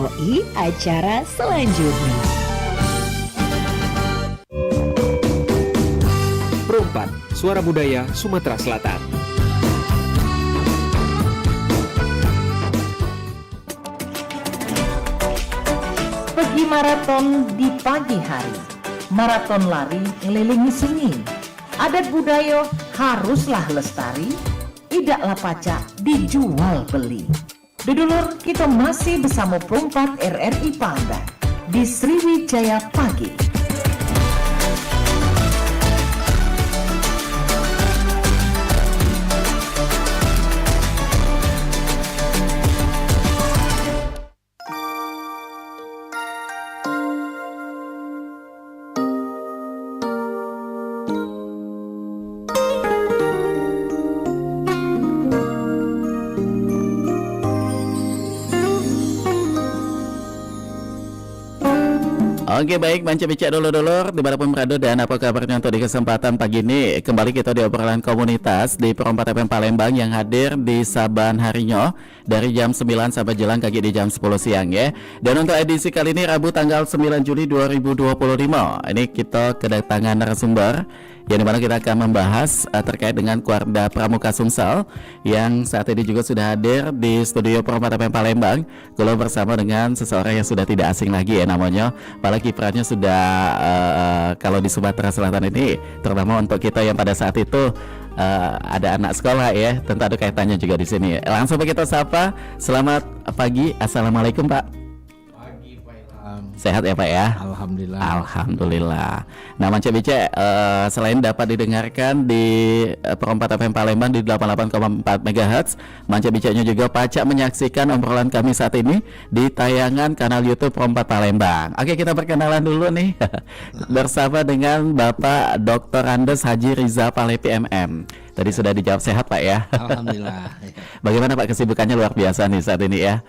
ROI acara selanjutnya. Perempat, Suara Budaya Sumatera Selatan. Pergi maraton di pagi hari, maraton lari ngelilingi sunyi. Adat budaya haruslah lestari, idaklah pacak dijual beli. Dudulur, kita masih bersama Perempat RRI Pangandaran di Sriwijaya Pagi. Oke, baik, Bincang dulur-dulur dimanapun berada dan apa kabarnya untuk di kesempatan pagi ini. Kembali kita di obrolan komunitas di Perempat FM Palembang yang hadir di saban harinya dari jam 9 sampai jelang kaki di jam 10 siang ya. Dan untuk edisi kali ini Rabu tanggal 9 Juli 2025 ini kita kedatangan narasumber yang dimana kita akan membahas terkait dengan Kuarda Pramuka Sumsel yang saat ini juga sudah hadir di studio Perempat FM Palembang. Kalau bersama dengan seseorang yang sudah tidak asing lagi ya namanya, apalagi kiprahnya sudah kalau di Sumatera Selatan ini, terutama untuk kita yang pada saat itu ada anak sekolah ya, tentu ada kaitannya juga di sini. Langsung kita sapa. Selamat pagi, assalamualaikum Pak. Sehat ya Pak ya? Alhamdulillah. Alhamdulillah. Nah Manca Bice, selain dapat didengarkan di Perempat FM Palembang di 88,4 MHz, Manca Bice-nya juga pacak menyaksikan obrolan kami saat ini di tayangan kanal YouTube Perempat Palembang. Oke, kita perkenalan dulu nih bersama dengan Bapak Dr. Andes Haji Riza Palepi MM. Tadi sudah dijawab sehat Pak ya? Alhamdulillah. Bagaimana Pak kesibukannya? Luar biasa nih saat ini ya?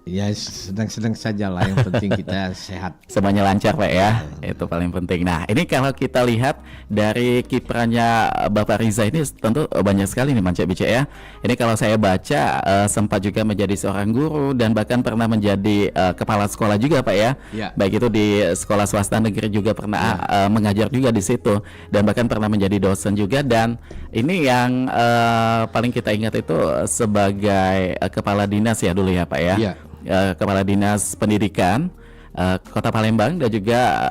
Ya sedang-sedang saja lah, yang penting kita sehat. Semuanya lancar Pak ya, itu paling penting. Nah ini kalau kita lihat dari kiprahnya Bapak Riza ini tentu banyak sekali nih Manca Bice ya. Ini kalau saya baca sempat juga menjadi seorang guru dan bahkan pernah menjadi kepala sekolah juga Pak ya. Baik itu di sekolah swasta negeri juga pernah mengajar juga di situ dan bahkan pernah menjadi dosen juga. Dan ini yang paling kita ingat itu sebagai kepala dinas ya dulu ya Pak ya. Kepala Dinas Pendidikan Kota Palembang dan juga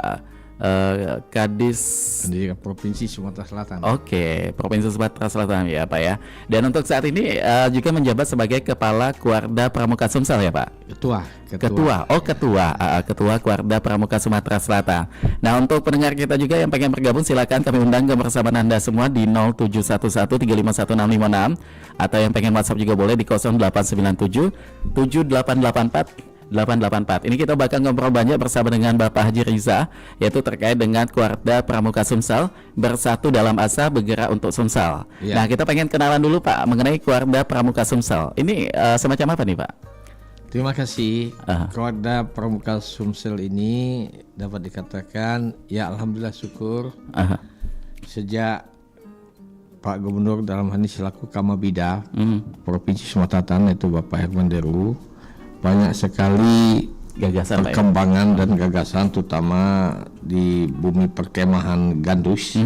Kadis Pendidikan Provinsi Sumatera Selatan. Oke, Provinsi Sumatera Selatan ya Pak ya. Dan untuk saat ini juga menjabat sebagai Kepala Kuarda Pramuka Sumsel ya Pak. Ketua Kuarda Pramuka Sumatera Selatan. Nah untuk pendengar kita juga yang pengen bergabung, silakan kami undang kebersamaan Anda semua di 0711351656 atau yang pengen WhatsApp juga boleh di 0897 7884 884. Ini kita bakal ngobrol banyak bersama dengan Bapak Haji Riza, yaitu terkait dengan Kuarda Pramuka Sumsel, bersatu dalam asa bergerak untuk Sumsel. Nah kita pengen kenalan dulu Pak mengenai Kuarda Pramuka Sumsel. Ini semacam apa nih Pak? Terima kasih. Kuarda Pramuka Sumsel ini dapat dikatakan ya alhamdulillah syukur sejak Pak Gubernur dalam hal ini selaku Kamabida Provinsi Sumatera Selatan yaitu Bapak Herman Deru, banyak sekali gagasan perkembangan dan gagasan terutama di bumi perkemahan Gandus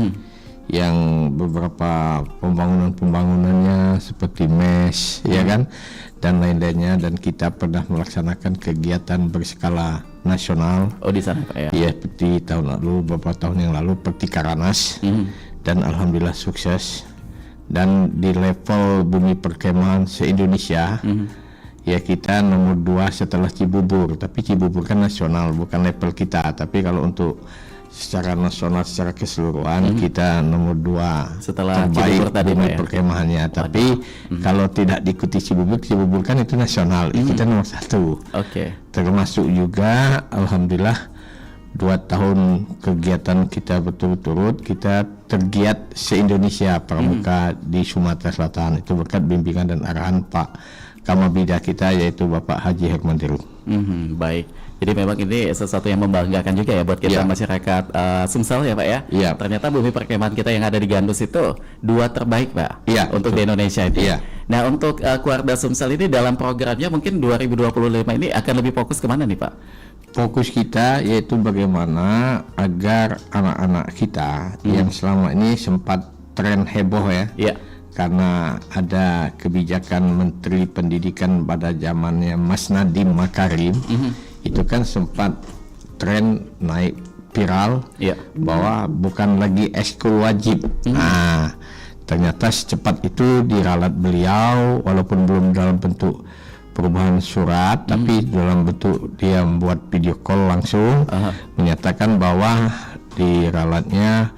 yang beberapa pembangunannya seperti MES ya kan dan lain-lainnya, dan kita pernah melaksanakan kegiatan berskala nasional di sana Pak ya. Iya, seperti tahun lalu, beberapa tahun yang lalu Pertikaranas dan alhamdulillah sukses. Dan di level bumi perkemahan se-Indonesia ya kita nomor 2 setelah Cibubur, tapi Cibubur kan nasional bukan level kita, tapi kalau untuk secara nasional secara keseluruhan kita nomor 2 setelah terbaik Cibubur tadi bumi ya? perkemahannya. Tapi kalau tidak diikuti Cibubur kan itu nasional, kita nomor 1. Termasuk juga alhamdulillah 2 tahun kegiatan kita berturut-turut kita tergiat se-Indonesia pramuka di Sumatera Selatan, itu berkat bimbingan dan arahan Pak Kamabida kita yaitu Bapak Haji Herman Deru. Baik, jadi memang ini sesuatu yang membanggakan juga ya buat kita masyarakat Sumsel ya Pak ya. Ternyata bumi perkemahan kita yang ada di Gandus itu 2 terbaik Pak untuk di Indonesia itu. Nah, untuk Kuarda Sumsel ini dalam programnya mungkin 2025 ini akan lebih fokus kemana nih Pak? Fokus kita yaitu bagaimana agar anak-anak kita yang selama ini sempat tren heboh ya, karena ada kebijakan Menteri Pendidikan pada zamannya Mas Nadiem Makarim, itu kan sempat tren naik viral bahwa bukan lagi ekskul wajib. Nah, ternyata secepat itu diralat beliau, walaupun belum dalam bentuk perubahan surat, tapi dalam bentuk dia membuat video call langsung menyatakan bahwa diralatnya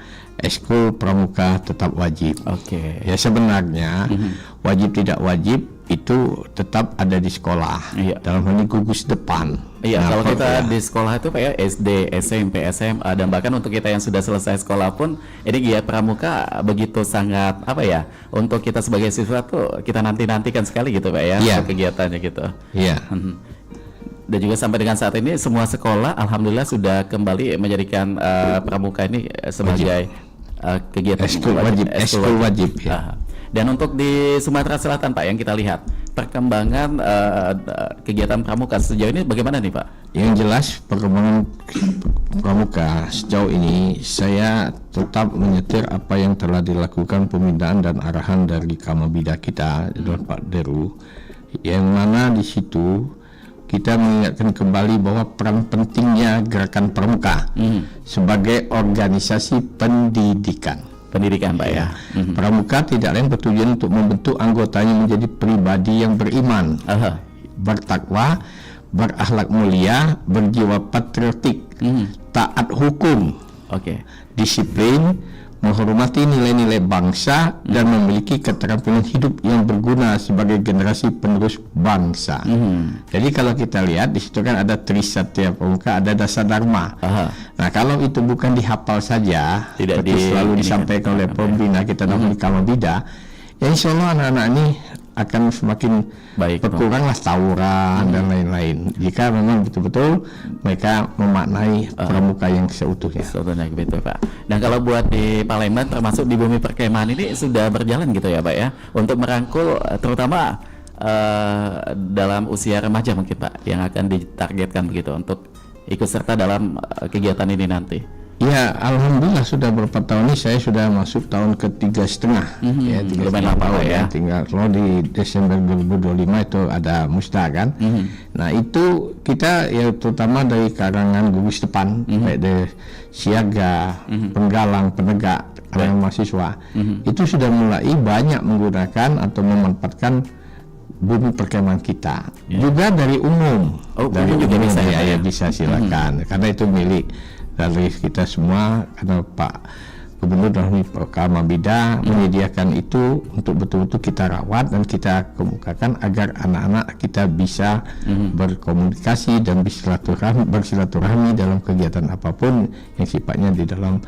ekskul pramuka tetap wajib. Ya sebenarnya wajib tidak wajib itu tetap ada di sekolah. Dalam hal ini gugus depan. Kalau kita di sekolah itu kayak SD, SMP, SMA, dan bahkan untuk kita yang sudah selesai sekolah pun ini giat pramuka begitu sangat untuk kita sebagai siswa tuh kita nantikan sekali gitu Pak ya, kegiatannya gitu. Dan juga sampai dengan saat ini semua sekolah alhamdulillah sudah kembali menjadikan pramuka ini sebagai kegiatan ekskul wajib. Dan untuk di Sumatera Selatan Pak yang kita lihat perkembangan kegiatan pramuka sejauh ini bagaimana nih Pak? Yang jelas perkembangan pramuka sejauh ini saya tetap menyetir apa yang telah dilakukan pembinaan dan arahan dari Kamabida kita, Pak Deru, yang mana di situ kita mengingatkan kembali bahwa peran pentingnya gerakan pramuka sebagai organisasi pendidikan Pak ya. Pramuka tidak lain bertujuan untuk membentuk anggotanya menjadi pribadi yang beriman, bertakwa, berakhlak mulia, berjiwa patriotik, taat hukum, disiplin, menghormati nilai-nilai bangsa, dan memiliki keterampilan hidup yang berguna sebagai generasi penerus bangsa. Jadi kalau kita lihat di situ kan ada Trisatya Pramuka, ada Dasar Dharma. Nah kalau itu bukan dihafal saja, tidak selalu disampaikan oleh pembina kita namanya Kamabida, ya insya Allah anak-anak ini akan semakin berkuranglah tawuran dan lain-lain jika memang betul-betul mereka memaknai pramuka yang seutuhnya. Begitu Pak. Dan kalau buat di Palembang termasuk di Bumi Perkemahan ini sudah berjalan gitu ya Pak ya untuk merangkul terutama dalam usia remaja mungkin Pak yang akan ditargetkan begitu untuk ikut serta dalam kegiatan ini nanti. Ya, alhamdulillah sudah beberapa tahun ini saya sudah masuk tahun ke-3,5 ya, 3,5 tahun ya. Tinggal kalau di Desember 2025 itu ada musda kan. Nah itu kita ya terutama dari karangan gugus depan, baik dari siaga, penggalang, penegak, kalangan mahasiswa, itu sudah mulai banyak menggunakan atau memanfaatkan Bumi Perkemahan kita. Juga dari umum, dari juga umum bisa ya bisa silakan karena itu milik dari kita semua, karena Pak Gubernur dan Pak Kamabida menyediakan itu untuk betul-betul kita rawat dan kita kemukakan agar anak-anak kita bisa berkomunikasi dan bersilaturahmi dalam kegiatan apapun yang sifatnya di dalam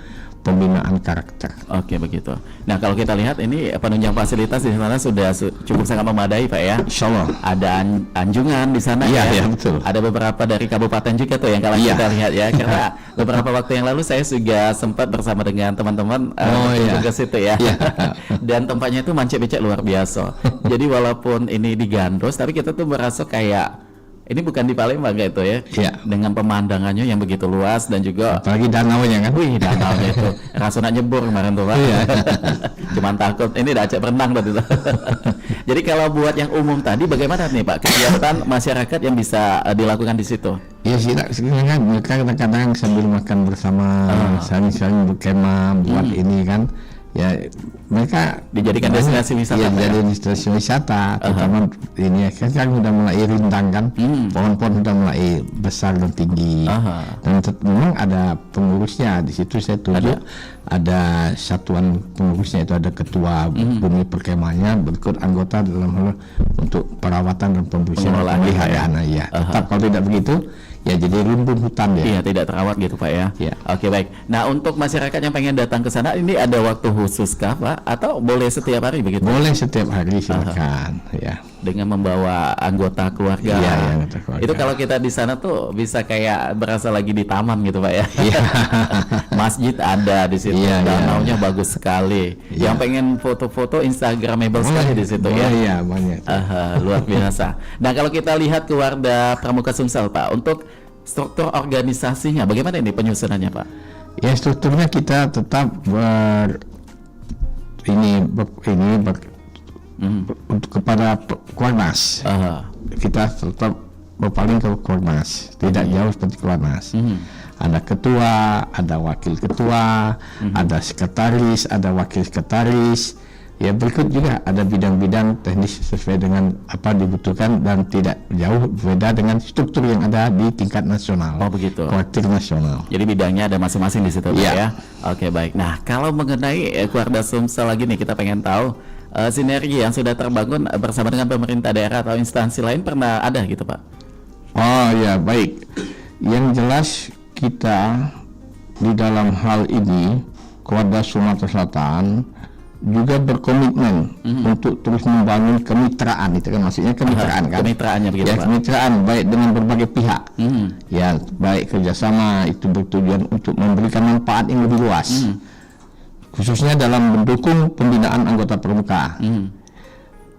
pembinaan karakter. Begitu. Nah kalau kita lihat ini penunjang fasilitas di sana sudah cukup sangat memadai Pak ya. Insya Allah. Ada anjungan di sana ya. Iya betul. Ada beberapa dari kabupaten juga tuh yang kalau kita lihat ya. Karena beberapa waktu yang lalu saya juga sempat bersama dengan teman-teman ke situ ya. Dan tempatnya itu Manca Becek luar biasa. Jadi walaupun ini di Gandos, tapi kita tuh merasa kayak ini bukan di Palembang itu ya, dengan pemandangannya yang begitu luas dan juga apalagi danaunya kan, danaunya itu rasanya nyebur kemarin tuh Pak. Cuman takut ini udah ajak berenang tadi. Jadi kalau buat yang umum tadi bagaimana nih Pak kegiatan masyarakat yang bisa dilakukan di situ? Ya sih, mereka kadang-kadang sambil makan bersama, saling berkemah buat ini kan. Ya mereka dijadikan destinasi wisata. Ya, jadi destinasi wisata, terutama ini kan sudah mulai rindang kan, pohon-pohon sudah mulai besar dan tinggi. Dan memang ada pengurusnya di situ. Saya tunjuk ada satuan pengurusnya, itu ada ketua Bumi Perkemahannya, berikut anggota dalam hal untuk perawatan dan pemeliharaan. Ya, tetap kalau tidak begitu ya jadi lumbung hutan ya. Iya, tidak terawat gitu Pak ya. Oke baik. Nah untuk masyarakat yang pengen datang ke sana ini ada waktu khusus kah Pak? Atau boleh setiap hari begitu? Boleh setiap hari silakan ya. dengan membawa anggota keluarga. Iya, anggota keluarga. Itu kalau kita di sana tuh bisa kayak berasa lagi di taman gitu Pak ya. Iya. Masjid ada di situ, danaunya bagus sekali. Yang pengen foto-foto Instagramable sekali di situ ya. Iya, banyak. Luar biasa. Nah kalau kita lihat ke Wardah Pramuka Sumsel Pak, untuk struktur organisasinya bagaimana ini penyusunannya Pak? Ya strukturnya kita tetap untuk kepada Kuarnas. Kita tetap berpaling ke Kuarnas, tidak jauh seperti Kuarnas. Ada ketua, ada wakil ketua, ada sekretaris, ada wakil sekretaris. Ya berikut juga ada bidang-bidang teknis sesuai dengan apa dibutuhkan dan tidak jauh beda dengan struktur yang ada di tingkat nasional. Oh begitu. Kuartir nasional. Jadi bidangnya ada masing-masing di situ ya. Oke baik. Nah kalau mengenai Wardah Sumsel lagi nih, kita pengen tahu sinergi yang sudah terbangun bersama dengan pemerintah daerah atau instansi lain pernah ada gitu Pak? Oh ya baik. Yang jelas kita di dalam hal ini Wardah Sumatera Selatan juga berkomitmen untuk terus membangun kemitraan. Itu kan maksudnya kemitraan kan? Kemitraannya begitu ya, Pak? Kemitraan baik dengan berbagai pihak. Ya baik kerjasama itu bertujuan untuk memberikan manfaat yang lebih luas, khususnya dalam mendukung pembinaan anggota pramuka.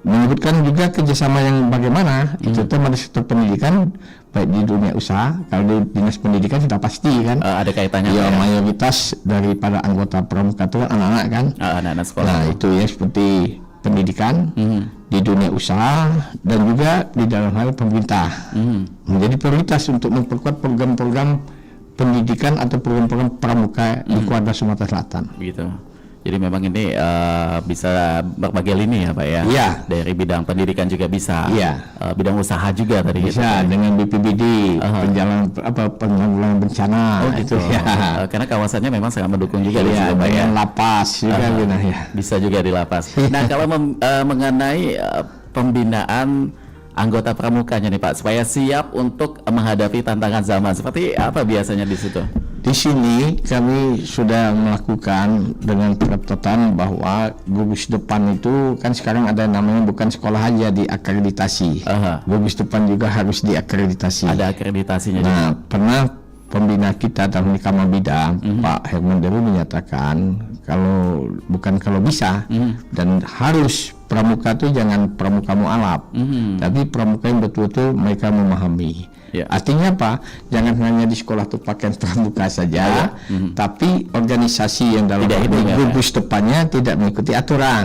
Menyebutkan juga kerjasama yang bagaimana itu pada sektor pendidikan, baik di dunia usaha. Kalau di dinas pendidikan sudah pasti kan ada kaitannya ya, mayoritas daripada anggota pramuka itu kan anak-anak kan, anak-anak sekolah. Nah itu ya seperti pendidikan, di dunia usaha dan juga di dalam hal pemerintah. Menjadi prioritas untuk memperkuat program-program pendidikan atau program-program pramuka di Wardah Sumatera Selatan. Begitu. Jadi memang ini bisa berbagai lini ya Pak ya. Iya. Dari bidang pendidikan juga bisa. Iya. Bidang usaha juga tadi. Bisa gitu, dengan BPBD, penanggulangan bencana. Oh gitu. Ya. Karena kawasannya memang sangat mendukung juga di situ Pak ya. Lapas juga ya. Bisa juga di lapas. Nah kalau mengenai pembinaan anggota pramukanya nih Pak, supaya siap untuk menghadapi tantangan zaman, seperti apa biasanya di situ? Di sini kami sudah melakukan dengan pengetatan bahwa gugus depan itu kan sekarang ada namanya bukan sekolah aja diakreditasi. Gugus depan juga harus diakreditasi. Ada akreditasinya. Nah, pernah pembina kita dalam Kamabida, Pak Herman Deru menyatakan kalau bisa dan harus pramuka itu jangan pramuka mualaf, tapi pramuka yang betul-betul mereka memahami. Artinya apa? Jangan hanya di sekolah tuh pakaian pramuka saja, tapi organisasi yang dalam gugus depannya tidak mengikuti aturan.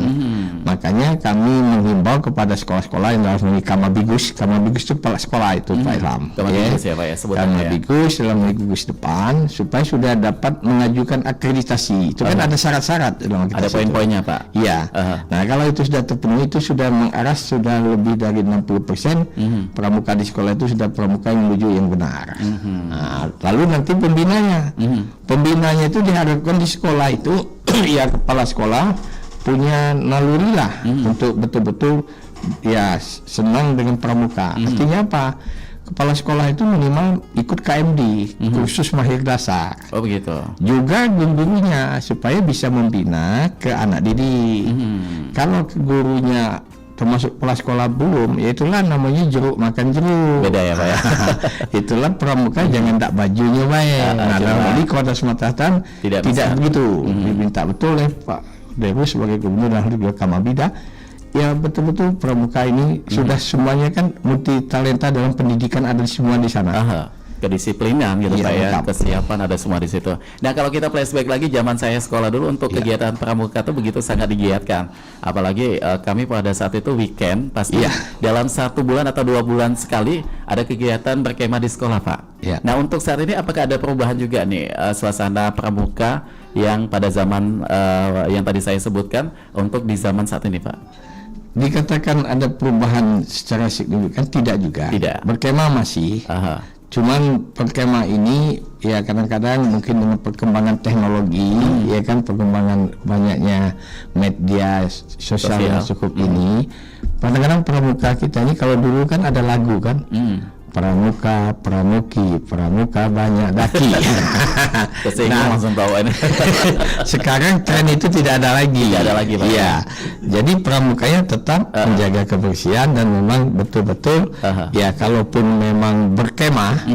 Makanya kami menghimbau kepada sekolah-sekolah yang dalam Kamabigus itu kepala sekolah itu Pak Ilham. Kamabigus ya Pak ya, Kamabigus dalam gugus depan supaya sudah dapat mengajukan akreditasi. Itu kan ada syarat-syarat. Ada poin-poinnya Pak. Iya. Nah kalau itu sudah terpenuhi, itu sudah mengarah sudah lebih dari 60% pramuka di sekolah itu sudah pramuka yang menuju yang benar. Nah, lalu nanti pembinanya itu diharapkan di sekolah itu ya kepala sekolah punya naluri lah untuk betul-betul ya senang dengan pramuka. Artinya apa? Kepala sekolah itu minimal ikut KMD, kursus mahir dasar. Oh begitu. Juga gurunya supaya bisa membina ke anak didik. Kalau gurunya termasuk kepala sekolah belum, ya itulah namanya jeruk makan jeruk. Beda ya Pak ya. Itulah pramuka jangan tak bajunya baik. Nah dalam hal ini Wardah Sumatera Selatan tidak begitu. Diminta betul oleh Pak Deru sebagai gubernur dan juga Kamabida. Ya betul-betul pramuka ini sudah semuanya kan multi talenta dalam pendidikan ada semua di sana. Kedisiplinan gitu Pak ya, kesiapan ada semua di situ. Nah kalau kita flashback lagi zaman saya sekolah dulu, untuk kegiatan pramuka itu begitu sangat digiatkan. Apalagi kami pada saat itu weekend pasti dalam 1 bulan atau 2 bulan sekali ada kegiatan berkemah di sekolah Pak. Nah untuk saat ini apakah ada perubahan juga nih suasana pramuka yang pada zaman yang tadi saya sebutkan untuk di zaman saat ini Pak? Dikatakan ada perubahan secara signifikan tidak juga. Tidak. Berkemah masih. Cuman perkemah ini ya kadang-kadang mungkin dengan perkembangan teknologi, ya kan perkembangan banyaknya media sosial yang cukup ini, kadang-kadang pramuka kita ini kalau dulu kan ada lagu kan, pramuka, pramuki, pramuka banyak daki. Nah, langsung tahu ini. Sekarang tren itu tidak ada lagi. Tidak ada lagi, Pak. Iya. Jadi pramukanya tetap menjaga kebersihan dan memang betul-betul ya kalaupun memang berkemah.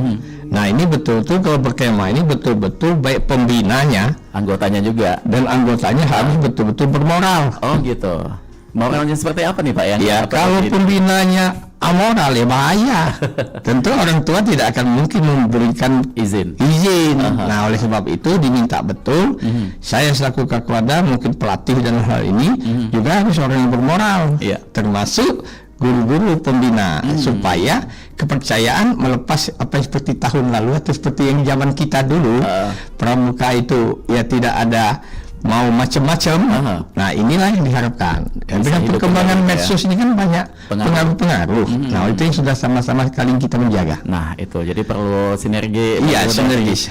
Nah, ini betul-betul kalau berkemah ini betul-betul baik pembinanya, anggotanya juga dan anggotanya harus betul-betul bermoral. Oh gitu. Moralnya seperti apa nih Pak ya? Ya kalau pembinanya amoral ya bahaya. Tentu orang tua tidak akan mungkin memberikan izin. Nah oleh sebab itu diminta betul. Saya selaku Kakwada mungkin pelatih dalam hal ini juga harus orang yang bermoral. Termasuk guru-guru pembina supaya kepercayaan melepas apa yang seperti tahun lalu atau seperti yang zaman kita dulu pramuka itu ya tidak ada mau macam-macam. Nah inilah yang diharapkan. Dan dengan perkembangan medsos ini kan banyak pengaruh-pengaruh. Nah itu yang sudah sama-sama saling kita menjaga. Nah itu jadi perlu sinergi. Iya sinergis.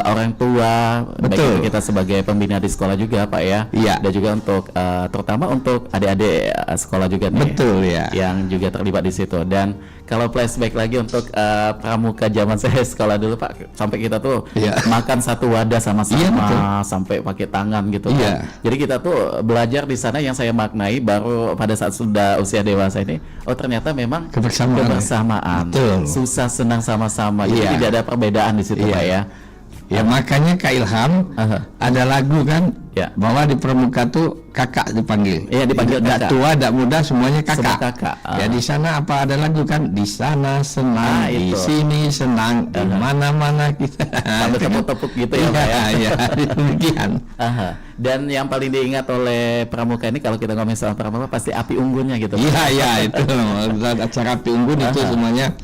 Orang tua, betul. Baik kita sebagai pembina di sekolah juga Pak ya. Iya. Dan juga untuk terutama untuk adik-adik sekolah juga nih. Betul ya. Yang juga terlibat di situ. Dan kalau flashback lagi untuk pramuka zaman saya sekolah dulu Pak, sampai kita tuh makan satu wadah sama-sama, sampai pakai tangan gitu kan. Jadi kita tuh belajar di sana yang saya maknai baru pada saat sudah usia dewasa ini, oh ternyata memang kebersamaan. Susah senang sama-sama. Jadi tidak ada perbedaan di situ Pak ya. Ya makanya Kak Ilham ada lagu kan bahwa di pramuka tuh kakak dipanggil. Iya dipanggil kakak. Tidak tua, tidak muda, semuanya kakak. Semua kakak. Ya di sana apa ada lagu kan? Di sana senang, di sini senang, di mana-mana kita. Sambil tepuk-tepuk gitu ya Pak ya. Iya, demikian. Dan yang paling diingat oleh pramuka ini kalau kita ngomongin soal pramuka pasti api unggunnya gitu. Iya itu acara api unggun itu semuanya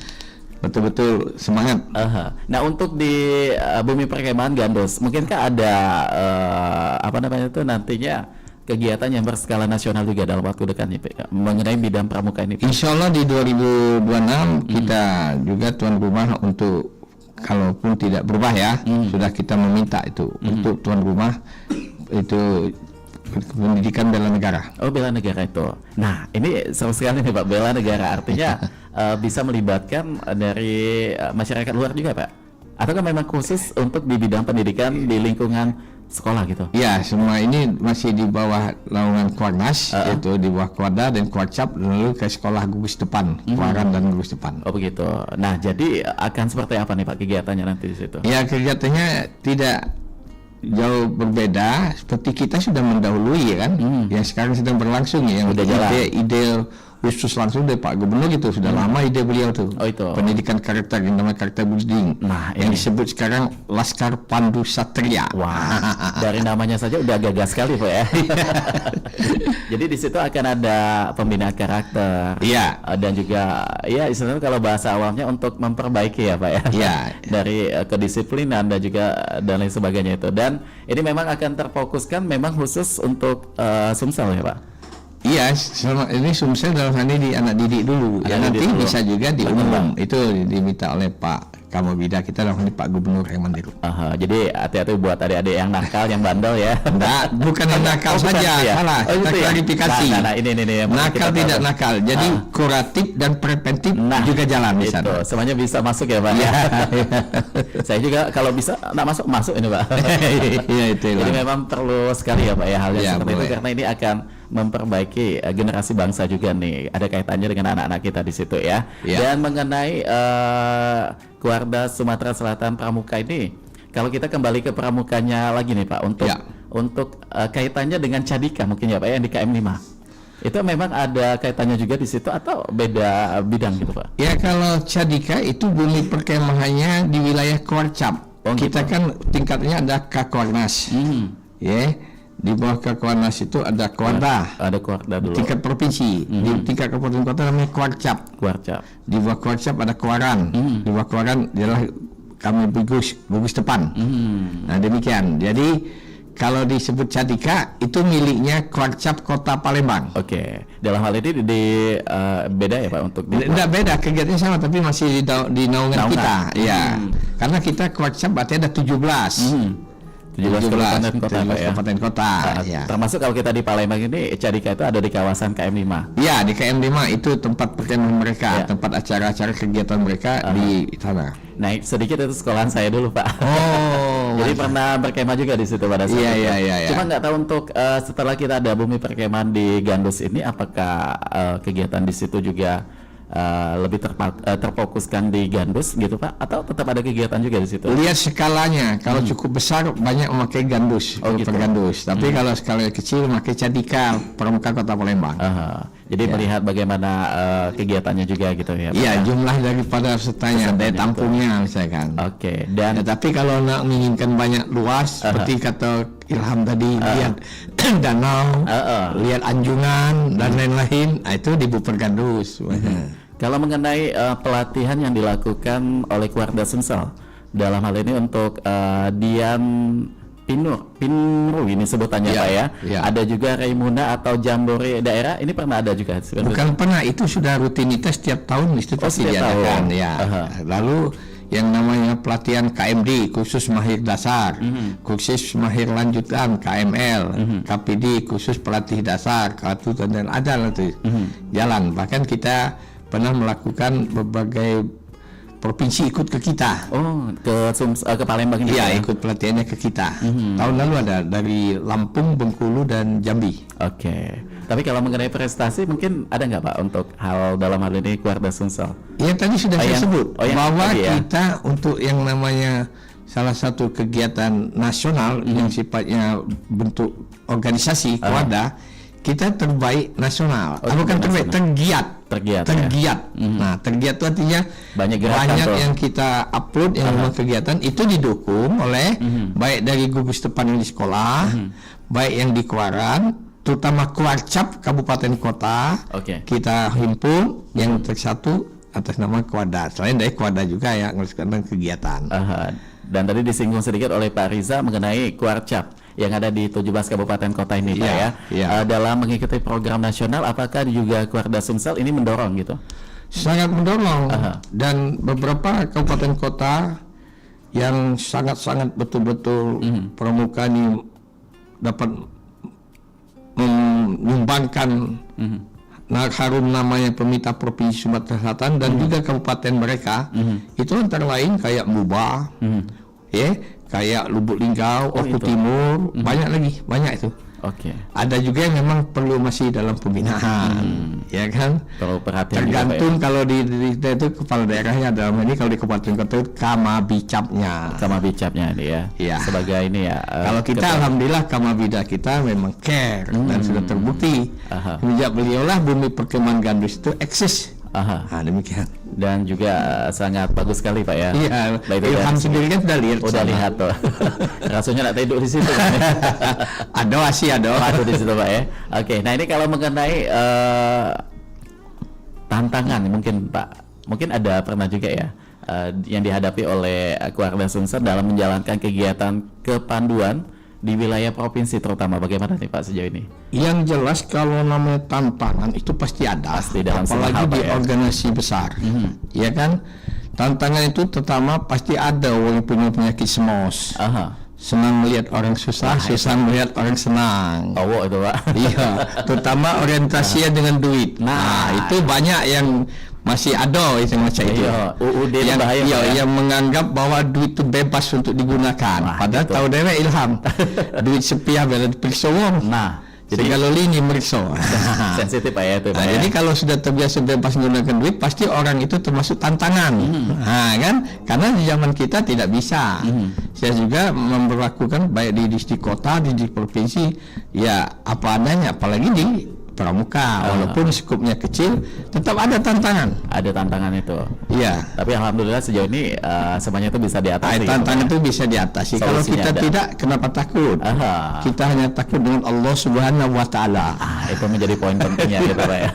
betul-betul semangat. Nah untuk di Bumi Perkemahan Gandos, mungkinkah ada apa namanya itu nantinya kegiatan yang berskala nasional juga dalam waktu dekat nih mengenai bidang pramuka ini? Insya Allah di 2026 kita juga tuan rumah untuk kalaupun tidak berubah ya, sudah kita meminta itu untuk tuan rumah itu pendidikan bela negara. Oh bela negara itu. Nah ini seru sekali nih Pak, bela negara artinya bisa melibatkan dari masyarakat luar juga Pak? Atau kan memang khusus untuk di bidang pendidikan di lingkungan sekolah gitu? Ya semua ini masih di bawah naungan Kuarnas, yaitu di bawah Kuarda dan Kuarcap, lalu ke sekolah gugus depan, Kuaran dan gugus depan. Oh begitu. Nah jadi akan seperti apa nih Pak kegiatannya nanti di situ? Ya kegiatannya tidak jauh berbeda seperti kita sudah mendahului ya kan, yang sekarang sedang berlangsung ya, yang ide khusus langsung dari Pak Gubernur gitu, sudah lama ide beliau tuh. Oh itu. Pendidikan karakter yang namanya karakter budiding. Nah, yang disebut sekarang Laskar Pandu Satria. Wah, dari namanya saja udah gagah sekali Pak ya. Jadi di situ akan ada pembinaan karakter. Iya. Dan juga ya istilahnya kalau bahasa awamnya untuk memperbaiki ya Pak ya. Iya. Dari kedisiplinan dan juga dan lain sebagainya itu. Dan ini memang akan terfokuskan memang khusus untuk Sumsel ya Pak. Iya, ini Sumsel dalam hal ini di anak didik dulu. Ya nanti dulu. Bisa juga di umum. Itu diminta oleh Pak Kamobida kita dalam hal ini Pak Gubernur yang Mandiri. Jadi hati-hati buat adik-adik yang nakal, yang bandel ya. Enggak, bukan yang nakal saja. Ya? Salah, kita klarifikasi. Nah, ini nakal tidak tahu. Nakal. Jadi kuratif dan preventif juga jalan di sana. Semuanya bisa masuk ya Pak. Saya juga kalau bisa nggak masuk ini Pak. Iya itu. Jadi memang perlu sekali ya Pak ya hal yang seperti itu karena ini akan memperbaiki generasi bangsa juga nih. Ada kaitannya dengan anak-anak kita di situ ya. Dan mengenai Kuarda Sumatera Selatan Pramuka ini, kalau kita kembali ke pramukanya lagi nih Pak, untuk kaitannya dengan Cadika mungkin ya Pak yang di KM 5. Itu memang ada kaitannya juga di situ atau beda bidang gitu Pak? Ya kalau Cadika itu bumi perkemahannya di wilayah Kuarcap. Kita kan tingkatnya ada Kakuarnas. Di bawah Kakuarnas itu ada Kuarda. Ada Kuarda dulu. Tingkat provinsi. Di tingkat kabupaten kota namanya Kuarcap. Di bawah Kuarcap ada Kuaran. Di bawah Kuaran adalah kami gugus depan. Nah demikian. Jadi kalau disebut Cadika itu miliknya Kuarcap Kota Palembang. Oke. Dalam hal ini beda ya Pak untuk tidak beda, kegiatannya sama tapi masih di naungan kita. Ya. Karena kita Kuarcap berarti ada 17. 17 kabupaten kota, Pak, ya? kabupaten kota. Ya. Termasuk kalau kita di Palembang ini, Cadika itu ada di kawasan KM5. Iya, di KM5 itu tempat perkemahan mereka, tempat acara-acara kegiatan mereka di sana. Naik sedikit itu sekolahan saya dulu, Pak. Oh, jadi pernah berkemah juga di situ pada saat itu. Iya. Cuma nggak tahu untuk setelah kita ada bumi perkemahan di Gandus ini, apakah kegiatan di situ juga lebih terfokuskan di Gandus gitu, Pak, atau tetap ada kegiatan juga di situ? Lihat skalanya, kalau cukup besar banyak memakai Gandus, gitu. Gandus. Tapi kalau skala kecil memakai Cadika, Pramuka Kota Palembang. Jadi melihat bagaimana kegiatannya juga gitu ya, Pak? Iya, jumlah daripada pesertanya, daya tampungnya misalkan. Oke. Dan tapi kalau nak menginginkan banyak luas, seperti kata Ilham tadi, lihat danau, lihat anjungan dan lain-lain, itu di Buper Gandus. Kalau mengenai pelatihan yang dilakukan oleh keluarga Sumsel dalam hal ini untuk Dian Pinru ini sebutannya, Pak, ya. Ada juga Raimuna atau Jambore daerah, ini pernah ada juga? Bukan pernah, itu sudah rutinitas setiap tahun itu pasti diadakan. Lalu yang namanya pelatihan KMD, khusus mahir dasar, khusus mahir lanjutan KML, KPD, khusus pelatih dasar, kartu dan ada itu jalan. Bahkan kita pernah melakukan berbagai provinsi ikut ke kita. Ke Palembang ini. Iya, ikut pelatihannya ke kita. Tahun lalu ada dari Lampung, Bengkulu dan Jambi. Oke. Tapi kalau mengenai prestasi mungkin ada nggak, Pak, untuk hal dalam hal ini keluarga Sumsel? Yang tadi sudah saya sebut bahwa ya? kita untuk yang namanya salah satu kegiatan nasional yang sifatnya bentuk organisasi keluarga, kita terbaik nasional. Bukan terbaik, tergiat. Nah, tergiat itu artinya banyak yang kita upload yang memang kegiatan itu didukung oleh baik dari gugus depan di sekolah, baik yang di keluaran, terutama Keluarcap kabupaten kota. Kita himpun yang tersatu atas nama Kuada. Selain dari Kuada juga yang melakukan kegiatan. Dan tadi disinggung sedikit oleh Pak Riza mengenai Keluarcap yang ada di 17 kabupaten kota ini, Pak, ya. Dalam mengikuti program nasional, apakah juga keluarga Sumsel ini mendorong gitu? Sangat mendorong. Dan beberapa kabupaten kota yang sangat-sangat betul-betul pramuka ini dapat menyumbangkan harum namanya pemerintah Provinsi Sumatera Selatan dan juga kabupaten mereka. Itu antara lain kayak Muba, kayak Lubuk Linggau, Oku Timur, banyak itu. Ada juga yang memang perlu masih dalam pembinaan, ya kan? Perlu perhatian. Tergantung juga, kalau di itu kepala daerahnya, dalam ini kalau di kabupaten kota itu Kamabicapnya ini ya. Sebagai ini ya. Kalau kita alhamdulillah Kamabida kita memang care dan sudah terbukti. Sejak beliaulah bumi perkemahan Gandus itu eksis. Demikian. Dan juga sangat bagus sekali, Pak, ya. Iya. Ilham sendiri kan sudah lihat. Tuh. Rasanya nak tidur di situ. Ada di situ, Pak, ya. Oke. Nah, ini kalau mengenai tantangan mungkin, Pak. Mungkin ada pernah juga ya yang dihadapi oleh keluarga Sumsel dalam menjalankan kegiatan kepanduan di wilayah provinsi terutama, bagaimana nih, Pak, sejauh ini? Yang jelas kalau namanya tantangan itu pasti ada, dalam apalagi di organisasi besar, ya kan? Tantangan itu terutama pasti ada orang punya penyakit semos. Senang melihat orang susah, susah melihat orang senang. Itu, Pak. Iya, terutama orientasinya dengan duit. Nah, itu banyak yang masih ada itu macam itu. Yang menganggap bahwa duit itu bebas untuk digunakan. Padahal tahu dewe Ilham, duit sepiah bela diperiksa wong. Jadi kalau ini meriksa. Sensitif, Pak, ya itu. Jadi kalau sudah terbiasa bebas menggunakan duit, pasti orang itu termasuk tantangan. Kan? Karena di zaman kita tidak bisa. Saya juga memperlakukan baik di distrik kota, di distrik provinsi, ya apa adanya, apalagi di pramuka, walaupun skupnya kecil, tetap ada tantangan. Ada tantangan itu. Iya. Tapi alhamdulillah sejauh ini semuanya itu bisa diatasi. Tantangan itu bisa diatasi. Kalau kita tidak, kenapa takut? Kita hanya takut dengan Allah Subhanahu Wa Taala. Itu menjadi poin pentingnya, gitu, Pak, ya.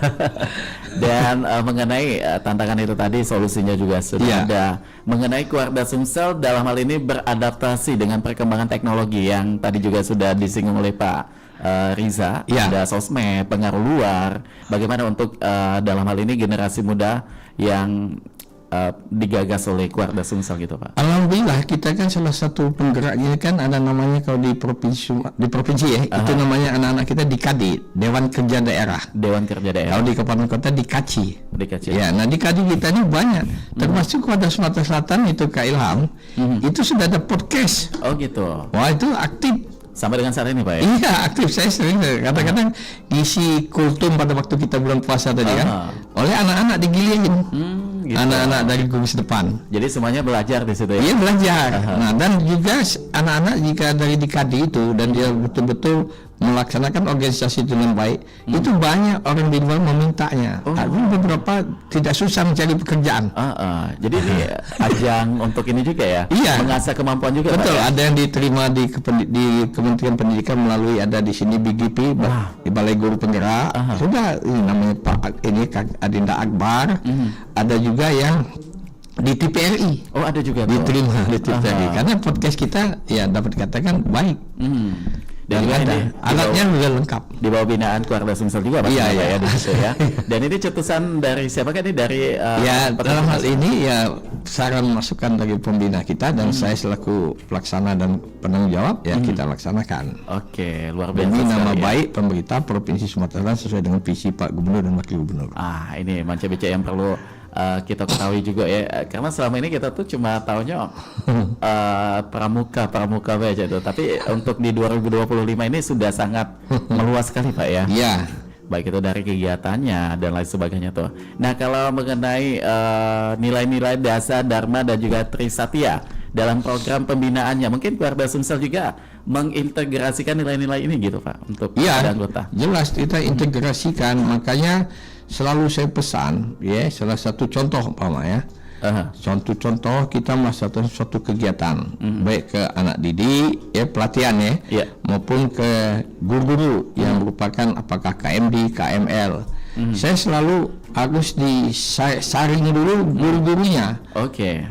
Dan mengenai tantangan itu tadi, solusinya juga sudah ada. Mengenai keluarga Sumsel dalam hal ini beradaptasi dengan perkembangan teknologi yang tadi juga sudah disinggung oleh Pak Riza, ada sosmed, pengaruh luar. Bagaimana untuk dalam hal ini generasi muda yang digagas oleh keluarga Sumsel gitu Pak? Alhamdulillah kita kan salah satu penggeraknya kan ada namanya kalau di provinsi ya, itu namanya anak-anak kita di KADI, Dewan Kerja Daerah. Dewan Kerja Daerah. Kalau di kabupaten kota di KACI. Di KACI. Ya, nah di KADI kita ini banyak, termasuk pada Sumatera Selatan itu Kak Ilham, itu sudah ada podcast. Oh gitu. Wah itu aktif. Sampai dengan saat ini Pak ya? Iya aktif, saya sering kadang-kadang isi kultum pada waktu kita bulan puasa tadi kan, oleh anak-anak digilirin, gitu. anak-anak dari gugus depan. Jadi semuanya belajar di situ ya? Iya belajar. Nah dan juga anak-anak jika dari di KADI itu dan dia betul-betul melaksanakan organisasi itu dengan baik, itu banyak orang di luar memintanya. Tapi beberapa tidak susah mencari pekerjaan. Jadi ini ajang untuk ini juga ya? Iya. Mengasah kemampuan juga. Betul. Pak, ya? Ada yang diterima di Kementerian Pendidikan melalui ada di sini BGP di Balai Guru Penggerak. Sudah ini namanya Pak Kak Adinda Akbar. Ada juga yang di TPRI. Oh ada juga diterima di TPRI karena podcast kita ya dapat dikatakan baik. Dan juga ada alatnya juga lengkap di bawah binaan keluarga Sumsel juga Pak. Iya ya di situ ya. Dan ini cetusan dari siapa kan ini dari ya dalam hal ini ya saran masukan dari pembina kita dan saya selaku pelaksana dan penanggung jawab ya kita laksanakan. Oke, luar biasa. Demi nama ya. baik pemerintah Provinsi Sumatera Selatan sesuai dengan visi Pak Gubernur dan Wakil Gubernur. Ini Manca BC yang perlu kita ketahui juga ya, karena selama ini kita tuh cuma taunya pramuka aja tuh, tapi untuk di 2025 ini sudah sangat meluas sekali Pak ya. Iya. Baik itu dari kegiatannya dan lain sebagainya tuh. Nah kalau mengenai nilai-nilai dasar Dharma dan juga Trisatya dalam program pembinaannya, mungkin keluarga Sumsel juga mengintegrasikan nilai-nilai ini gitu Pak untuk ada anggota. Jelas kita integrasikan, makanya selalu saya pesan ya, salah satu contoh umpama ya. Contoh kita melaksanakan suatu kegiatan baik ke anak didik ya pelatihan ya, maupun ke guru-guru yang merupakan apakah KMD, KML. Saya selalu harus disaring dulu guru-gurunya.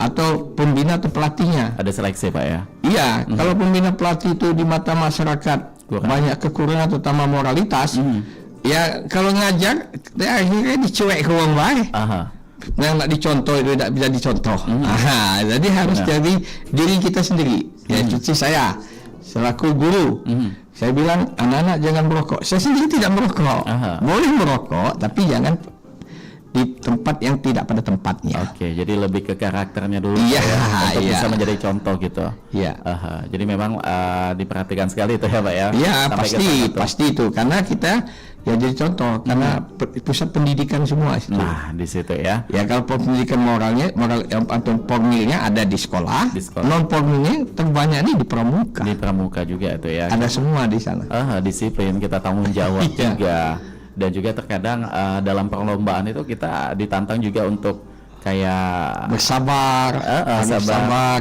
Atau pembina atau pelatihnya. Ada seleksi Pak ya? Iya, kalau pembina pelatih itu di mata masyarakat banyak kekurangan terutama moralitas. Ya kalau ngajar ya, akhirnya dicuek ke orang baik. Yang nak dicontoh itu tidak bisa dicontoh. Jadi harus jadi diri kita sendiri. Ya cuci saya selaku guru. Saya bilang anak-anak jangan merokok. Saya sendiri tidak merokok. Boleh merokok tapi jangan di tempat yang tidak pada tempatnya. Jadi lebih ke karakternya dulu untuk bisa menjadi contoh gitu. Jadi memang diperhatikan sekali itu ya Pak ya. Iya pasti itu karena kita ya jadi contoh karena pusat pendidikan semua itu. Nah di situ ya. Ya kalau pendidikan moral atau formilnya ada di sekolah. Non formilnya terbanyak nih di pramuka. Di pramuka juga itu ya. Ada semua di sana. Disiplin kita tanggung jawab juga. Dan juga terkadang dalam perlombaan itu kita ditantang juga untuk kayak bersabar,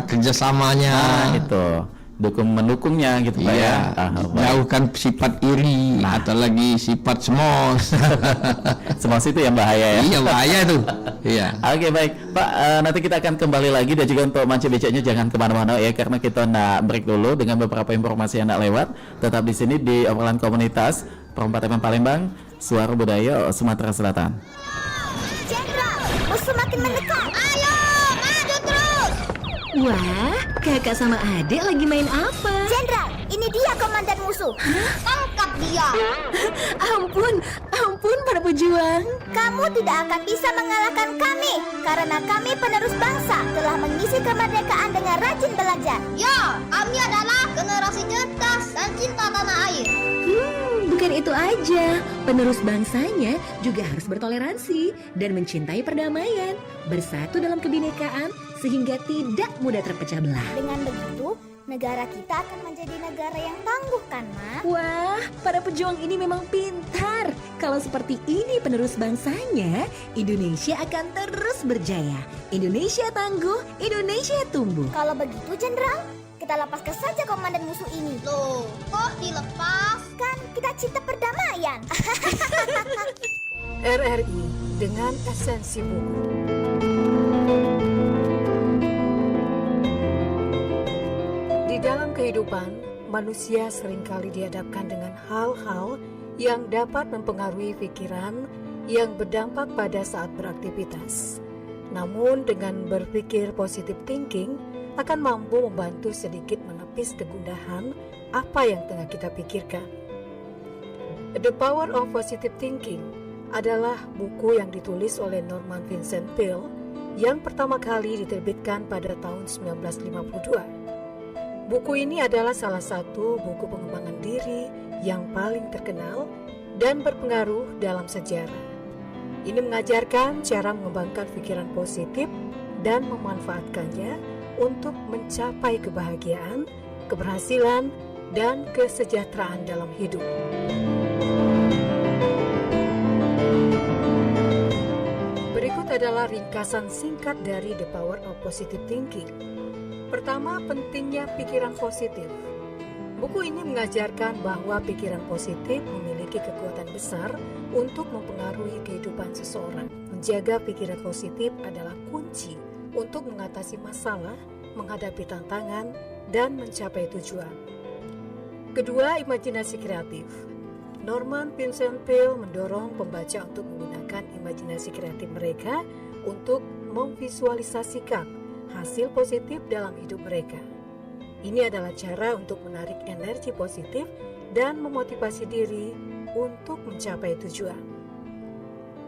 kerjasamanya, itu mendukungnya gitu Pak ya. Jauhkan sifat iri atau lagi sifat semos. Semos itu yang bahaya ya. Iya bahaya tuh. Iya. Oke baik Pak, nanti kita akan kembali lagi dan juga untuk Manca BC-nya jangan kemana-mana ya karena kita nak break dulu dengan beberapa informasi yang nak lewat. Tetap di sini di obrolan komunitas Perempat FM Palembang, Suara Budaya Sumatera Selatan. Jenderal, musuh makin mendekat. Ayo, maju terus. Wah, kakak sama adik lagi main apa? Jenderal, ini dia komandan musuh. Tangkap dia. Ampun para pejuang. Kamu tidak akan bisa mengalahkan kami karena kami penerus bangsa telah mengisi kemerdekaan dengan rajin belajar. Ya, kami adalah generasi cerdas dan cinta tanah air. Bukan itu aja, penerus bangsanya juga harus bertoleransi dan mencintai perdamaian, bersatu dalam kebinekaan sehingga tidak mudah terpecah belah. Dengan begitu, negara kita akan menjadi negara yang tangguh kan, Ma? Wah, para pejuang ini memang pintar. Kalau seperti ini penerus bangsanya, Indonesia akan terus berjaya. Indonesia tangguh, Indonesia tumbuh. Kalau begitu, Jenderal, kita lepaskan saja komandan musuh ini. Loh, kok dilepas? Kan kita cinta perdamaian. RRI dengan esensi buku. Di dalam kehidupan, manusia seringkali dihadapkan dengan hal-hal yang dapat mempengaruhi pikiran yang berdampak pada saat beraktivitas. Namun dengan berpikir positive thinking akan mampu membantu sedikit menepis kegundahan apa yang tengah kita pikirkan. The Power of Positive Thinking adalah buku yang ditulis oleh Norman Vincent Peale yang pertama kali diterbitkan pada tahun 1952. Buku ini adalah salah satu buku pengembangan diri yang paling terkenal dan berpengaruh dalam sejarah. Ini mengajarkan cara mengembangkan pikiran positif dan memanfaatkannya untuk mencapai kebahagiaan, keberhasilan, dan kesejahteraan dalam hidup. Berikut adalah ringkasan singkat dari The Power of Positive Thinking. Pertama, pentingnya pikiran positif. Buku ini mengajarkan bahwa pikiran positif memiliki kekuatan besar untuk mempengaruhi kehidupan seseorang. Menjaga pikiran positif adalah kunci untuk mengatasi masalah, menghadapi tantangan, dan mencapai tujuan. Kedua, imajinasi kreatif. Norman Vincent Peale mendorong pembaca untuk menggunakan imajinasi kreatif mereka untuk memvisualisasikan hasil positif dalam hidup mereka. Ini adalah cara untuk menarik energi positif dan memotivasi diri untuk mencapai tujuan.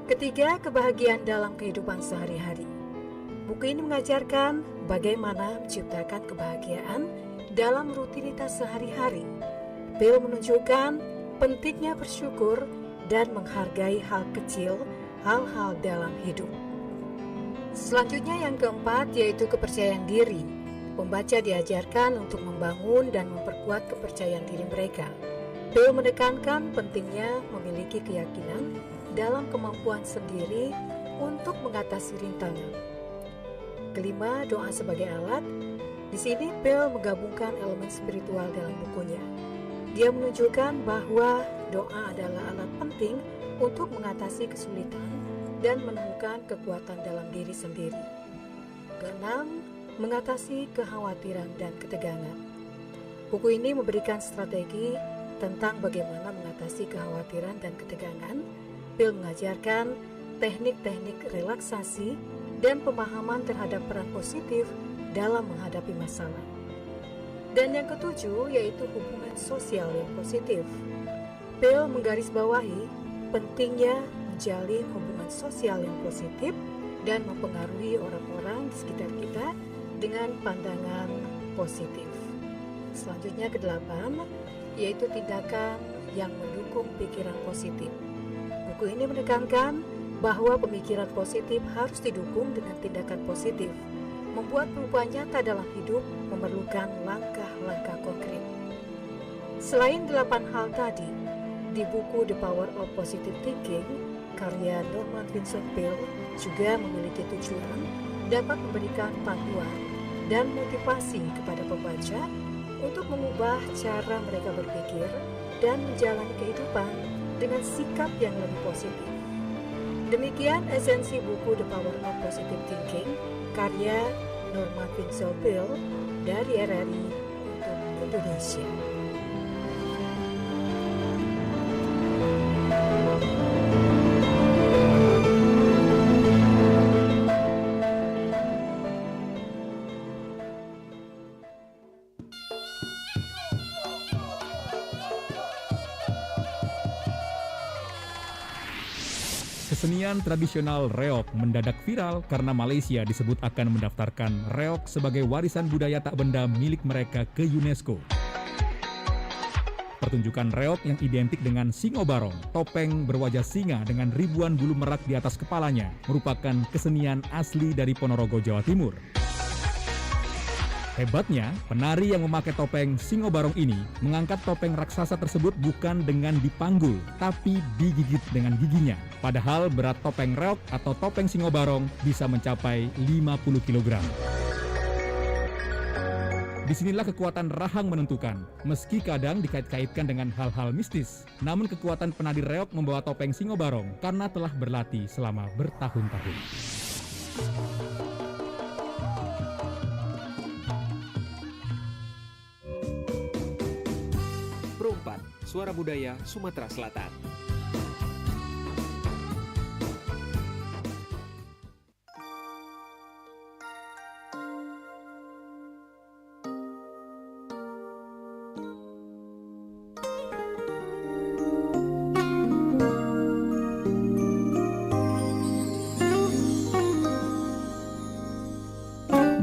Ketiga, kebahagiaan dalam kehidupan sehari-hari. Buku ini mengajarkan bagaimana menciptakan kebahagiaan dalam rutinitas sehari-hari. Peale menunjukkan pentingnya bersyukur dan menghargai hal kecil, hal-hal dalam hidup. Selanjutnya yang keempat yaitu kepercayaan diri. Pembaca diajarkan untuk membangun dan memperkuat kepercayaan diri mereka. Peale menekankan pentingnya memiliki keyakinan dalam kemampuan sendiri untuk mengatasi rintangan. Kelima, doa sebagai alat. Di sini Peale menggabungkan elemen spiritual dalam bukunya. Dia menunjukkan bahwa doa adalah alat penting untuk mengatasi kesulitan dan menemukan kekuatan dalam diri sendiri. Keenam, mengatasi kekhawatiran dan ketegangan. Buku ini memberikan strategi tentang bagaimana mengatasi kekhawatiran dan ketegangan. Peale mengajarkan teknik-teknik relaksasi dan pemahaman terhadap peran positif dalam menghadapi masalah. Dan yang ketujuh yaitu hubungan sosial yang positif. Peale menggarisbawahi pentingnya menjalin hubungan sosial yang positif dan mempengaruhi orang-orang di sekitar kita dengan pandangan positif. Selanjutnya kedelapan, yaitu tindakan yang mendukung pikiran positif. Buku ini menekankan bahwa pemikiran positif harus didukung dengan tindakan positif. Membuat perubahan nyata dalam hidup memerlukan langkah-langkah konkret. Selain 8 hal tadi, di buku The Power of Positive Thinking, karya Norman Vincent Peale juga memiliki tujuan dapat memberikan panduan dan motivasi kepada pembaca untuk mengubah cara mereka berpikir dan menjalani kehidupan dengan sikap yang lebih positif. Demikian esensi buku The Power of Positive Thinking, karya Norman Vincent Peale dari RRI untuk Indonesia. Kesenian tradisional reog mendadak viral karena Malaysia disebut akan mendaftarkan reog sebagai warisan budaya tak benda milik mereka ke UNESCO. Pertunjukan reog yang identik dengan singo barong, topeng berwajah singa dengan ribuan bulu merak di atas kepalanya, merupakan kesenian asli dari Ponorogo, Jawa Timur. Hebatnya, penari yang memakai topeng singo barong ini mengangkat topeng raksasa tersebut bukan dengan dipanggul, tapi digigit dengan giginya. Padahal berat topeng reog atau topeng singo barong bisa mencapai 50 kg. Disinilah kekuatan rahang menentukan, meski kadang dikait-kaitkan dengan hal-hal mistis. Namun kekuatan penari reog membawa topeng singo barong karena telah berlatih selama bertahun-tahun. Perompak, Suara Budaya Sumatera Selatan.